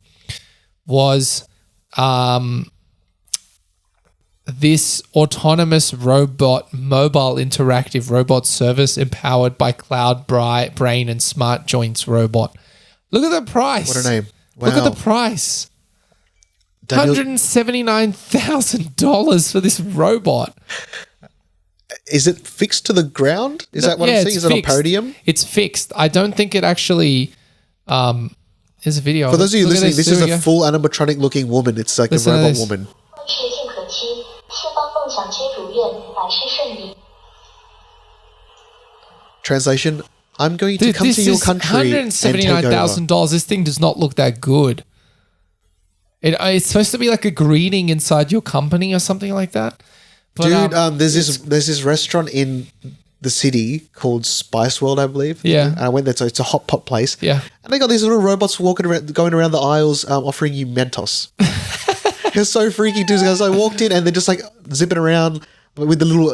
was this autonomous robot, mobile interactive robot service empowered by cloud brain and smart joints robot. Look at the price. What a name. Look at Wow. the price. Daniel, $179,000 for this robot. is it fixed to the ground? Is that what I'm seeing? Is it on podium? It's fixed. I don't think it actually. Here's a video. For those of you Look at listening, this Here is we a go. full animatronic looking woman. It's like Listen a to robot this. woman. 实进可期，谢邦梦想接主愿，百事顺利。 Translation: I'm going to Dude, come this to your is country and take over. $179,000. This thing does not look that good. It's supposed to be like a greeting inside your company or something like that. But, Dude, there's this restaurant in the city called Spice World, I believe. Yeah. And I went there. So it's a hot pot place. Yeah. And they got these little robots walking around, going around the aisles, offering you Mentos. It's so freaky, dude. Because I walked in and they're just like zipping around with the little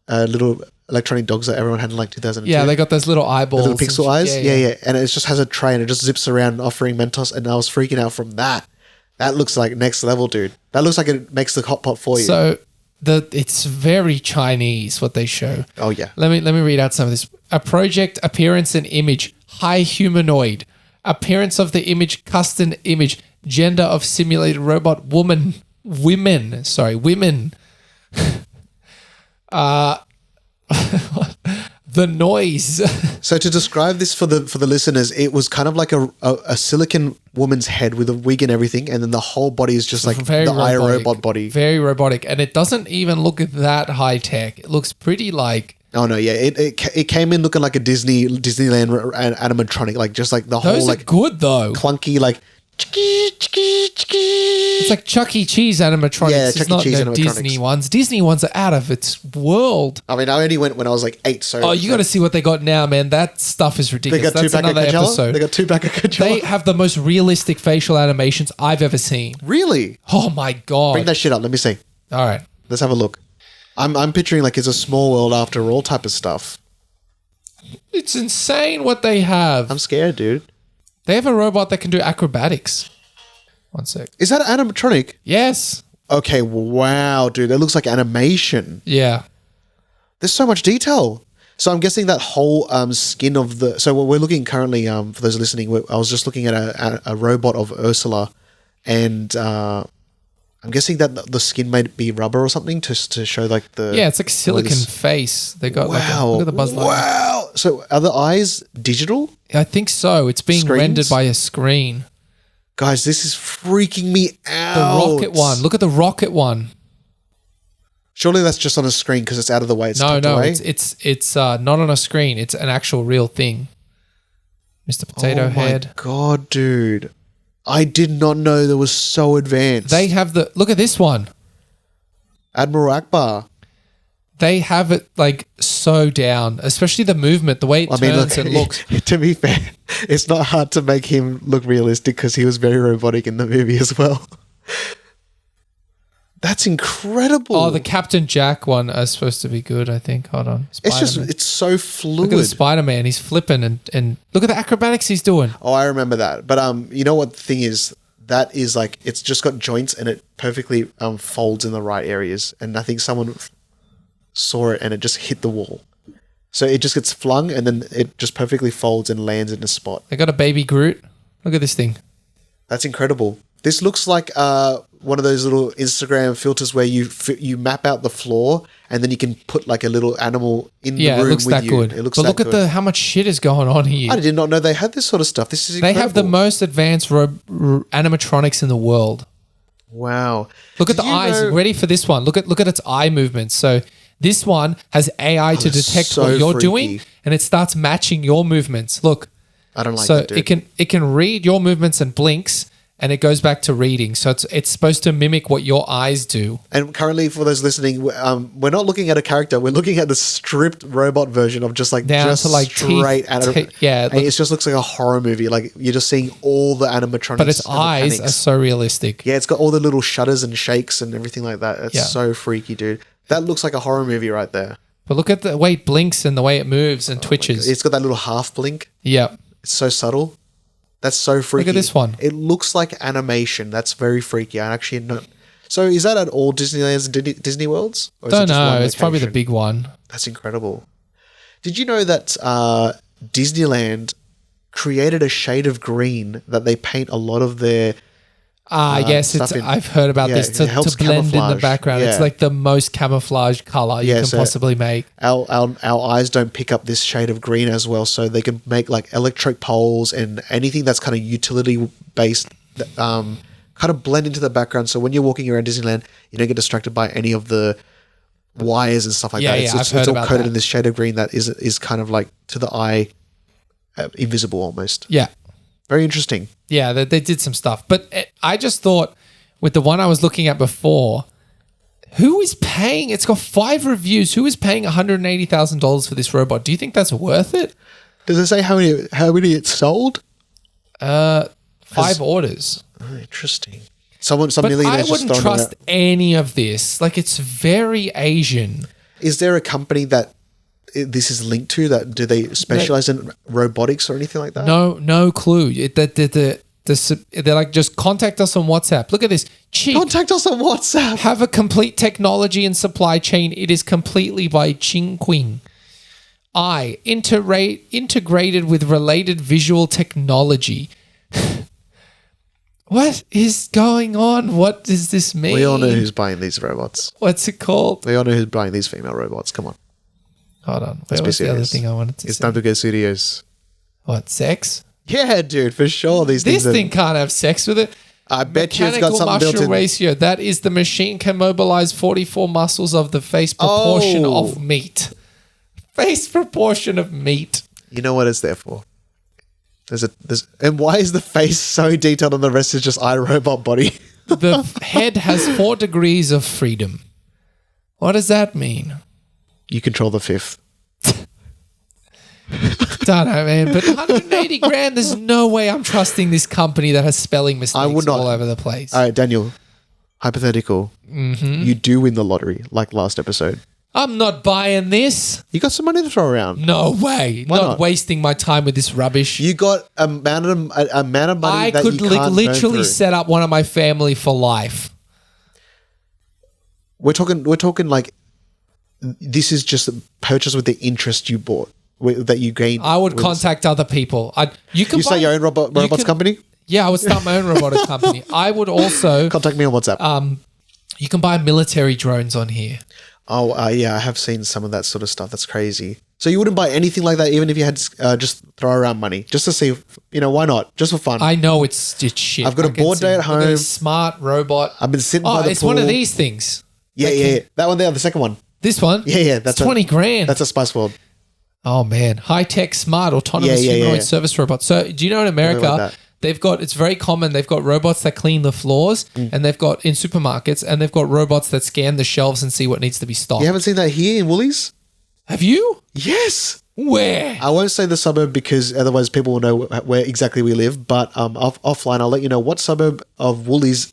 little electronic dogs that everyone had in like 2002. yeah, they got those little eyeballs. the little pixel and eyes. shit. Yeah. And it just has a tray and it just zips around offering Mentos. And I was freaking out from that. That looks like next level, dude. That looks like it makes the hot pot for you. So it's very Chinese what they show. Oh, yeah. Let me read out some of this. A project appearance and image, high humanoid. Appearance of the image, custom image, gender of simulated robot women. The noise. So to describe this for the listeners, it was kind of like a silicon woman's head with a wig and everything, and then the whole body is just like the iRobot body. Very robotic. And it doesn't even look that high tech. It looks pretty like... Oh no, yeah, it came in looking like a Disneyland animatronic, like just like the whole Those are like good though. clunky like. It's like Chuck E. Cheese animatronics. Yeah, it's Chuck E. not Cheese no animatronics. Disney ones. Disney ones are out of its world. I mean, I only went when I was like 8, so. Oh, you got to see what they got now, man. That stuff is They ridiculous. got That's two back at another Coachella. episode. They got two back at Coachella. They have the most realistic facial animations I've ever seen. Really? Oh my god! Bring that shit up. Let me see. All right. Let's have a look. I'm picturing like it's a small world after all type of stuff. It's insane what they have. I'm scared, dude. They have a robot that can do acrobatics. One sec. Is that animatronic? Yes. Okay, wow, dude. That looks like animation. Yeah. There's so much detail. So I'm guessing that whole skin of the... So what we're looking currently, for those listening, I was just looking at a robot of Ursula, and I'm guessing that the skin might be rubber or something to show like the... Yeah, it's like silicon face. They got like look at the buzz light. Wow. So are the eyes digital? I think so. It's being Screens? rendered by a screen. Guys, this is freaking me The out. rocket one. Look at the rocket one. Surely that's just on a screen because it's out of the way. It's tucked No, away. it's not on a screen. It's an actual real thing. Mr. Potato Oh Head. my god, dude. I did not know that was so advanced. They have look at this one. Admiral Akbar. They have it like so down, especially the movement, the way it turns and looks. To be fair, it's not hard to make him look realistic because he was very robotic in the movie as well. That's incredible. Oh, the Captain Jack one is supposed to be good, I think. Hold on. It's so fluid. Look at the Spider-Man. He's flipping and look at the acrobatics he's doing. Oh, I remember that. But you know what the thing is? That is like, it's just got joints and it perfectly folds in the right areas. And I think someone saw it and it just hit the wall. So it just gets flung and then it just perfectly folds and lands in a spot. They got a baby Groot. Look at this thing. That's incredible. This looks like one of those little Instagram filters where you map out the floor and then you can put like a little animal in the room with you. Yeah, it looks that good. It looks but that look good. at how much shit is going on here. I did not know they had this sort of stuff. This is incredible. They have the most advanced animatronics in the world. Wow. Look at the eyes. Ready for this one. Look at its eye movements. So this one has AI to detect so what you're freaky. doing and it starts matching your movements. Look. I don't like so that, dude. it can read your movements and blinks and it goes back to reading. So it's supposed to mimic what your eyes do. And currently, for those listening, we're not looking at a character. We're looking at the stripped robot version of just like Down just to like straight yeah, and it just looks like a horror movie. Like you're just seeing all the animatronics. But its and eyes mechanics. are so realistic. Yeah, it's got all the little shudders and shakes and everything like that. It's Yeah. so freaky, dude. That looks like a horror movie right there. But look at the way it blinks and the way it moves and twitches. It's got that little half blink. Yeah. It's so subtle. That's so freaky. Look at this one. It looks like animation. That's very freaky. I actually not. So is that at all Disneylands and Disney Worlds? Or is it Don't just know. one It's probably the location? big one. That's incredible. Did you know that Disneyland created a shade of green that they paint a lot of their Yes, stuff in? I've heard about Yeah, this it to helps blend in the camouflage. background. It's Yeah. like the most camouflage color you Yeah, can so- possibly make. Our eyes don't pick up this shade of green as well, so they can make like electric poles and anything that's kind of utility based kind of blend into the background. So when you're walking around Disneyland, you don't get distracted by any of the wires and stuff like Yeah, that. yeah, I've heard it's all about coated that. in this shade of green that is kind of like to the eye invisible almost. Yeah. Very interesting. Yeah, they did some stuff. But I just thought with the one I was looking at before, who is paying? It's got 5 reviews. Who is paying $180,000 for this robot? Do you think that's worth it? Does it say how many it sold? 5 orders. Oh, interesting. Some But millionaires I just wouldn't throwing it trust out. any of this. Like, it's very Asian. Is there a company that this is linked to? That do they specialize in robotics or anything like that? No clue. They're like, just contact us on WhatsApp. Look at this. Cheap. Contact us on WhatsApp. Have a complete technology and supply chain. It is completely by Ching Qing. Integrated with related visual technology. What is going on? What does this mean? We all know who's buying these robots. What's it called? We all know who's buying these female robots. Come on. Hold on. Let's Where be was the other serious. thing I wanted to It's say? time to go studios. What, sex? Yeah, dude, for sure. This thing can't have sex with it. I bet you it's got Mechanical something built muscle in. ratio. That is the machine can mobilize 44 muscles of the face proportion Oh. of meat. Face proportion of meat. You know what it's there for. And why is the face so detailed and the rest is just iRobot body? The head has 4 degrees of freedom. What does that mean? You control the 5th. Don't know, man. But 180 grand, there's no way I'm trusting this company that has spelling mistakes would not. all over the place. All right, Daniel. Hypothetical. Mm-hmm. You do win the lottery, like last episode. I'm not buying this. You got some money to throw around. No way. Why Not not? wasting my time with this rubbish. You got a amount of money I that could you can't burn literally through. set up one of my family for life. We're talking like this is just a purchase with the interest you bought that you gained. I would contact other people. You can You start your own robots company? Yeah, I would start my own robotics company. I would also. Contact me on WhatsApp. You can buy military drones on here. Oh, yeah, I have seen some of that sort of stuff. That's crazy. So you wouldn't buy anything like that even if you had just throw around money just to see, why not? Just for fun. I know it's shit. I've got a I can board see- day at look at this home. smart robot. I've been sitting by the it's one of pool. these things. Yeah. That one there, the second one. This one? Yeah. That's 20 grand. That's a Spice World. Oh man, high-tech, smart, autonomous humanoid service robots. So do you know in America, that. they've got, it's very common, they've got robots that clean the floors and they've got in supermarkets and they've got robots that scan the shelves and see what needs to be stocked. You haven't seen that here in Woolies? Have you? Yes. Where? I won't say the suburb because otherwise people will know where exactly we live. But offline, I'll let you know what suburb of Woolies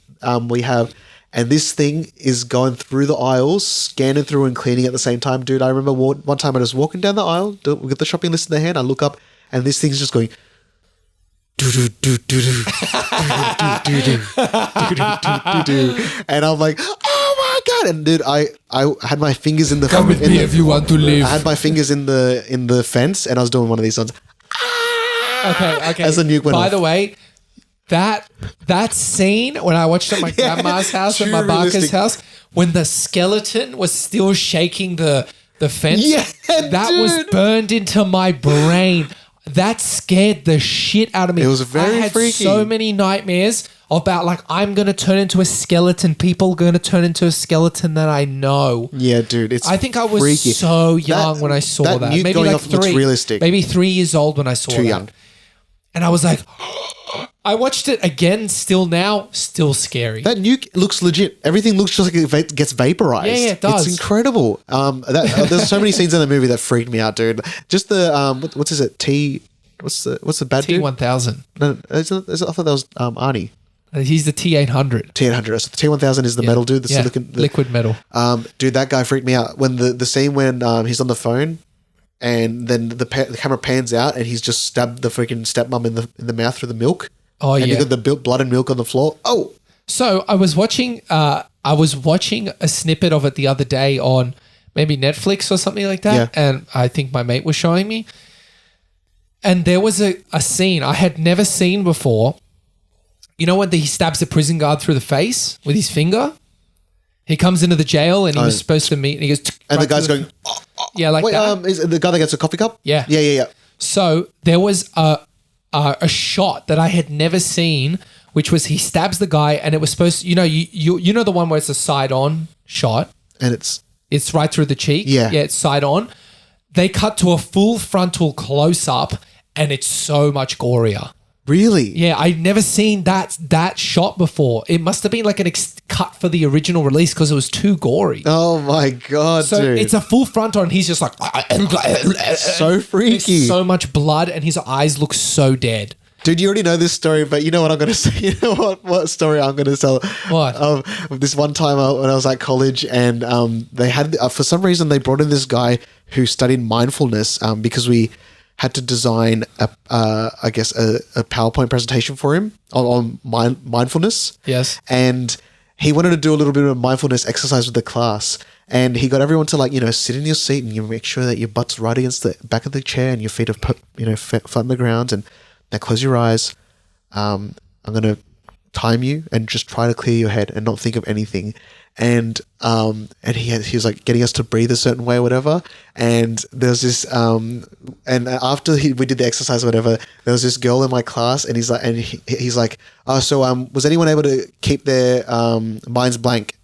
we have. And this thing is going through the aisles, scanning through and cleaning at the same time. Dude, I remember one time I was walking down the aisle with the shopping list in the hand. I look up and this thing's just going... and I'm like, oh my God. And dude, I had my fingers in the... Come with me if you want to live. I had my fingers in the fence and I was doing one of these ones. Okay. As the nuke went By off. the way, that scene when I watched it at my grandma's house and my too Barker's realistic. house, when the skeleton was still shaking the fence, that was burned into my brain. That scared the shit out of me. It was very I had freaky. so many nightmares about like I'm gonna turn into a skeleton. People are gonna turn into a skeleton that I know. Yeah, dude, it's I think I was freaky. so young when I saw that. nuke Maybe going like off looks 3. realistic. Maybe 3 years old when I saw Too that. young. And I was like, I watched it again, still scary. That nuke looks legit. Everything looks just like it gets vaporized. Yeah, it does. It's incredible. There's so many scenes in the movie that freaked me out, dude. Just the what's it? What's the bad dude? T1000. No, I thought that was Arnie. He's the T800. T800. So the T1000 is the metal dude, the silicon, liquid metal. Dude, that guy freaked me out when the scene when he's on the phone. And then the camera pans out, and he's just stabbed the freaking stepmom in the mouth through the milk. Oh, and yeah. you got the blood and milk on the floor. Oh, So I was watching a snippet of it the other day on maybe Netflix or something like that, Yeah. and I think my mate was showing me. And there was a scene I had never seen before. You know when he stabs the prison guard through the face with his finger? He comes into the jail and he was supposed to meet, and he goes... and right the guy's through going. yeah, like Wait, that. is it the guy that gets a coffee cup? Yeah. Yeah. So there was a shot that I had never seen, which was he stabs the guy, and it was supposed to, you know the one where it's a side on shot. And it's Right through the cheek. Yeah. Yeah, it's side on. They cut to a full frontal close up, and it's so much gorier. really. Yeah, I'd never seen that shot before. It must have been like cut for the original release because it was too gory. Oh my God, So dude. it's a full frontal, and he's just like so freaky. There's so much blood, and his eyes look so dead. Dude, you already know this story, but you know what I'm going to say? You know what story I'm going to tell? What? This one time when I was at college, and they had, for some reason, they brought in this guy who studied mindfulness because we had to design a PowerPoint presentation for him on mindfulness. Yes. And he wanted to do a little bit of mindfulness exercise with the class. And he got everyone to sit in your seat, and you make sure that your butt's right against the back of the chair and your feet are flat on the ground. And now close your eyes. I'm going to time you and just try to clear your head and not think of anything. And he was like getting us to breathe a certain way or whatever. And there's this and after we did the exercise or whatever, there was this girl in my class, and he's like, oh, so was anyone able to keep their minds blank?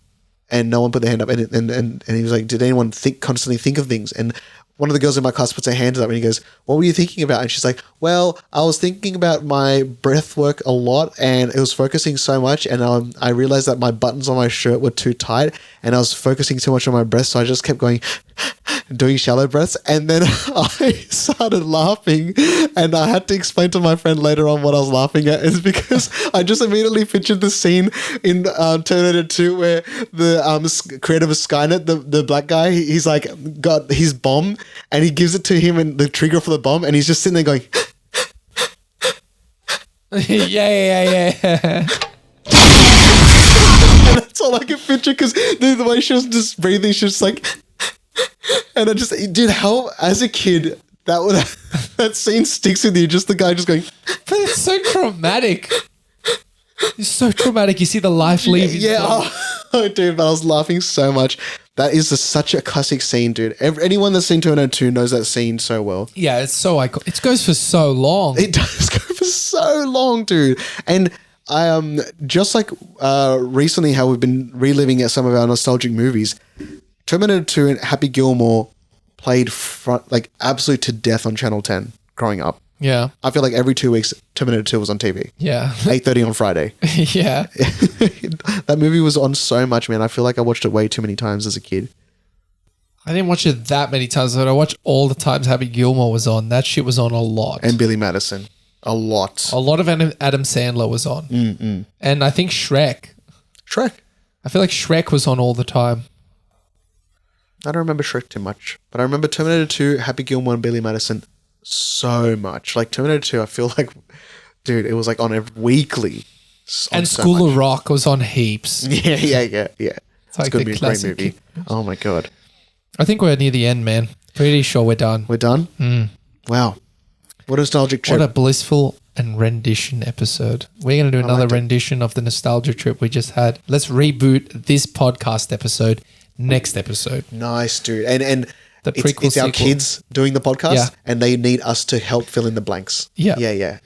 And no one put their hand up. And he was like, did anyone constantly think of things? And one of the girls in my class puts her hand up, and he goes, what were you thinking about? And she's like, well, I was thinking about my breath work a lot, and it was focusing so much, and I realized that my buttons on my shirt were too tight, and I was focusing too much on my breath, so I just kept going, doing shallow breaths. And then I started laughing, and I had to explain to my friend later on what I was laughing at is because I just immediately pictured the scene in Terminator 2 where the creator of Skynet, the black guy, he's like got his bomb, and he gives it to him and the trigger for the bomb, and he's just sitting there going yeah. and that's all I can picture, because the way she was just breathing, she was like and I just, dude, how as a kid that scene sticks with you, just the guy just going But it's so traumatic. It's so traumatic. You see the life leave his body. Oh, dude, but I was laughing so much. That is such a classic scene, dude. Anyone that's seen 202 knows that scene so well. Yeah, it's so iconic. It goes for so long. It does go for so long, dude. And I just like recently how we've been reliving some of our nostalgic movies. Terminator 2 and Happy Gilmore played like absolute to death on Channel 10 growing up. Yeah. I feel like every 2 weeks, Terminator 2 was on TV. Yeah. 8:30 on Friday. Yeah. That movie was on so much, man. I feel like I watched it way too many times as a kid. I didn't watch it that many times, but I watched all the times Happy Gilmore was on. That shit was on a lot. And Billy Madison. A lot. A lot of Adam Sandler was on. And I think Shrek. I feel like Shrek was on all the time. I don't remember Shrek too much. But I remember Terminator 2, Happy Gilmore, and Billy Madison so much. Like Terminator 2, I feel like, dude, it was like on weekly. And School of Rock was on heaps. Yeah. It's like going to the be a great classic. movie. Oh my God. I think we're near the end, man. Pretty sure we're done. We're done? Wow. What a nostalgic trip. What a blissful and rendition episode. We're going to do another rendition of the nostalgia trip we just had. Let's reboot this podcast episode next episode. Nice, dude. And The it's prequel, our sequel. kids doing the podcast, Yeah. and they need us to help fill in the blanks. Yeah.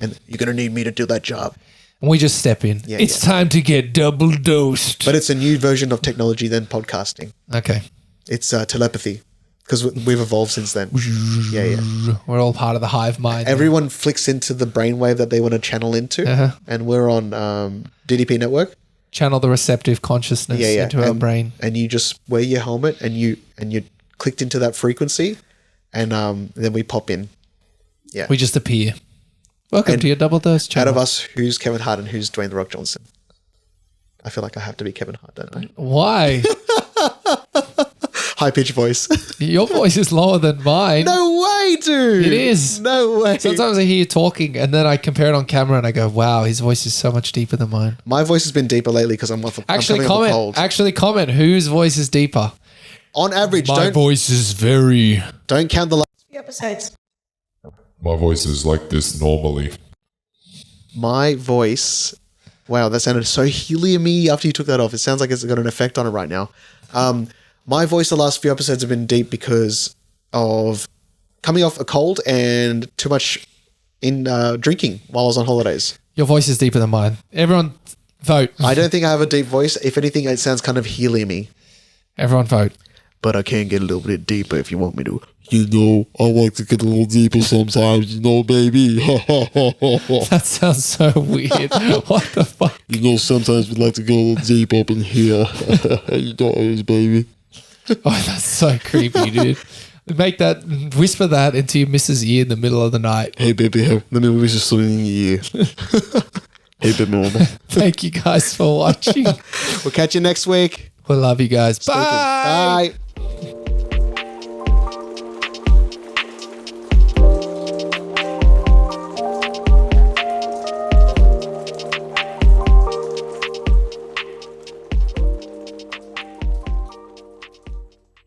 And you're going to need me to do that job. And we just step in. Yeah, It's time to get double dosed. But it's a new version of technology than podcasting. Okay. It's telepathy, because we've evolved since then. Yeah. We're all part of the hive mind. Everyone flicks into the brainwave that they want to channel into, and we're on DDP network. Channel the receptive consciousness into our brain. And you just wear your helmet, and you clicked into that frequency, and then we pop in. Yeah. We just appear. Welcome to your double dose Out channel. of us, who's Kevin Hart and who's Dwayne The Rock Johnson? I feel like I have to be Kevin Hart, don't I? Why? High-pitched voice. Your voice is lower than mine. No way, dude. It is. No way. Sometimes I hear you talking and then I compare it on camera and I go, wow, his voice is so much deeper than mine. My voice has been deeper lately because I'm Actually, coming off a cold. comment whose voice is deeper. On average, My voice is very... don't count the few episodes. My voice is like this normally. my voice. Wow, that sounded so helium-y after you took that off. It sounds like it's got an effect on it right now. My voice the last few episodes have been deep because of coming off a cold and too much in drinking while I was on holidays. Your voice is deeper than mine. Everyone vote. I don't think I have a deep voice. If anything, it sounds kind of helium-y. Everyone vote. But I can get a little bit deeper if you want me to. You know, I like to get a little deeper sometimes, you know, baby. That sounds so weird. What the fuck? You know, sometimes we like to go a little deep up in here. You know, it is, baby. Oh, that's so creepy, dude. Whisper that into your missus' ear in the middle of the night. Hey, baby, let me whisper something in your ear. Hey, baby, mama. Thank you guys for watching. We'll catch you next week. We love you guys. Bye. Bye.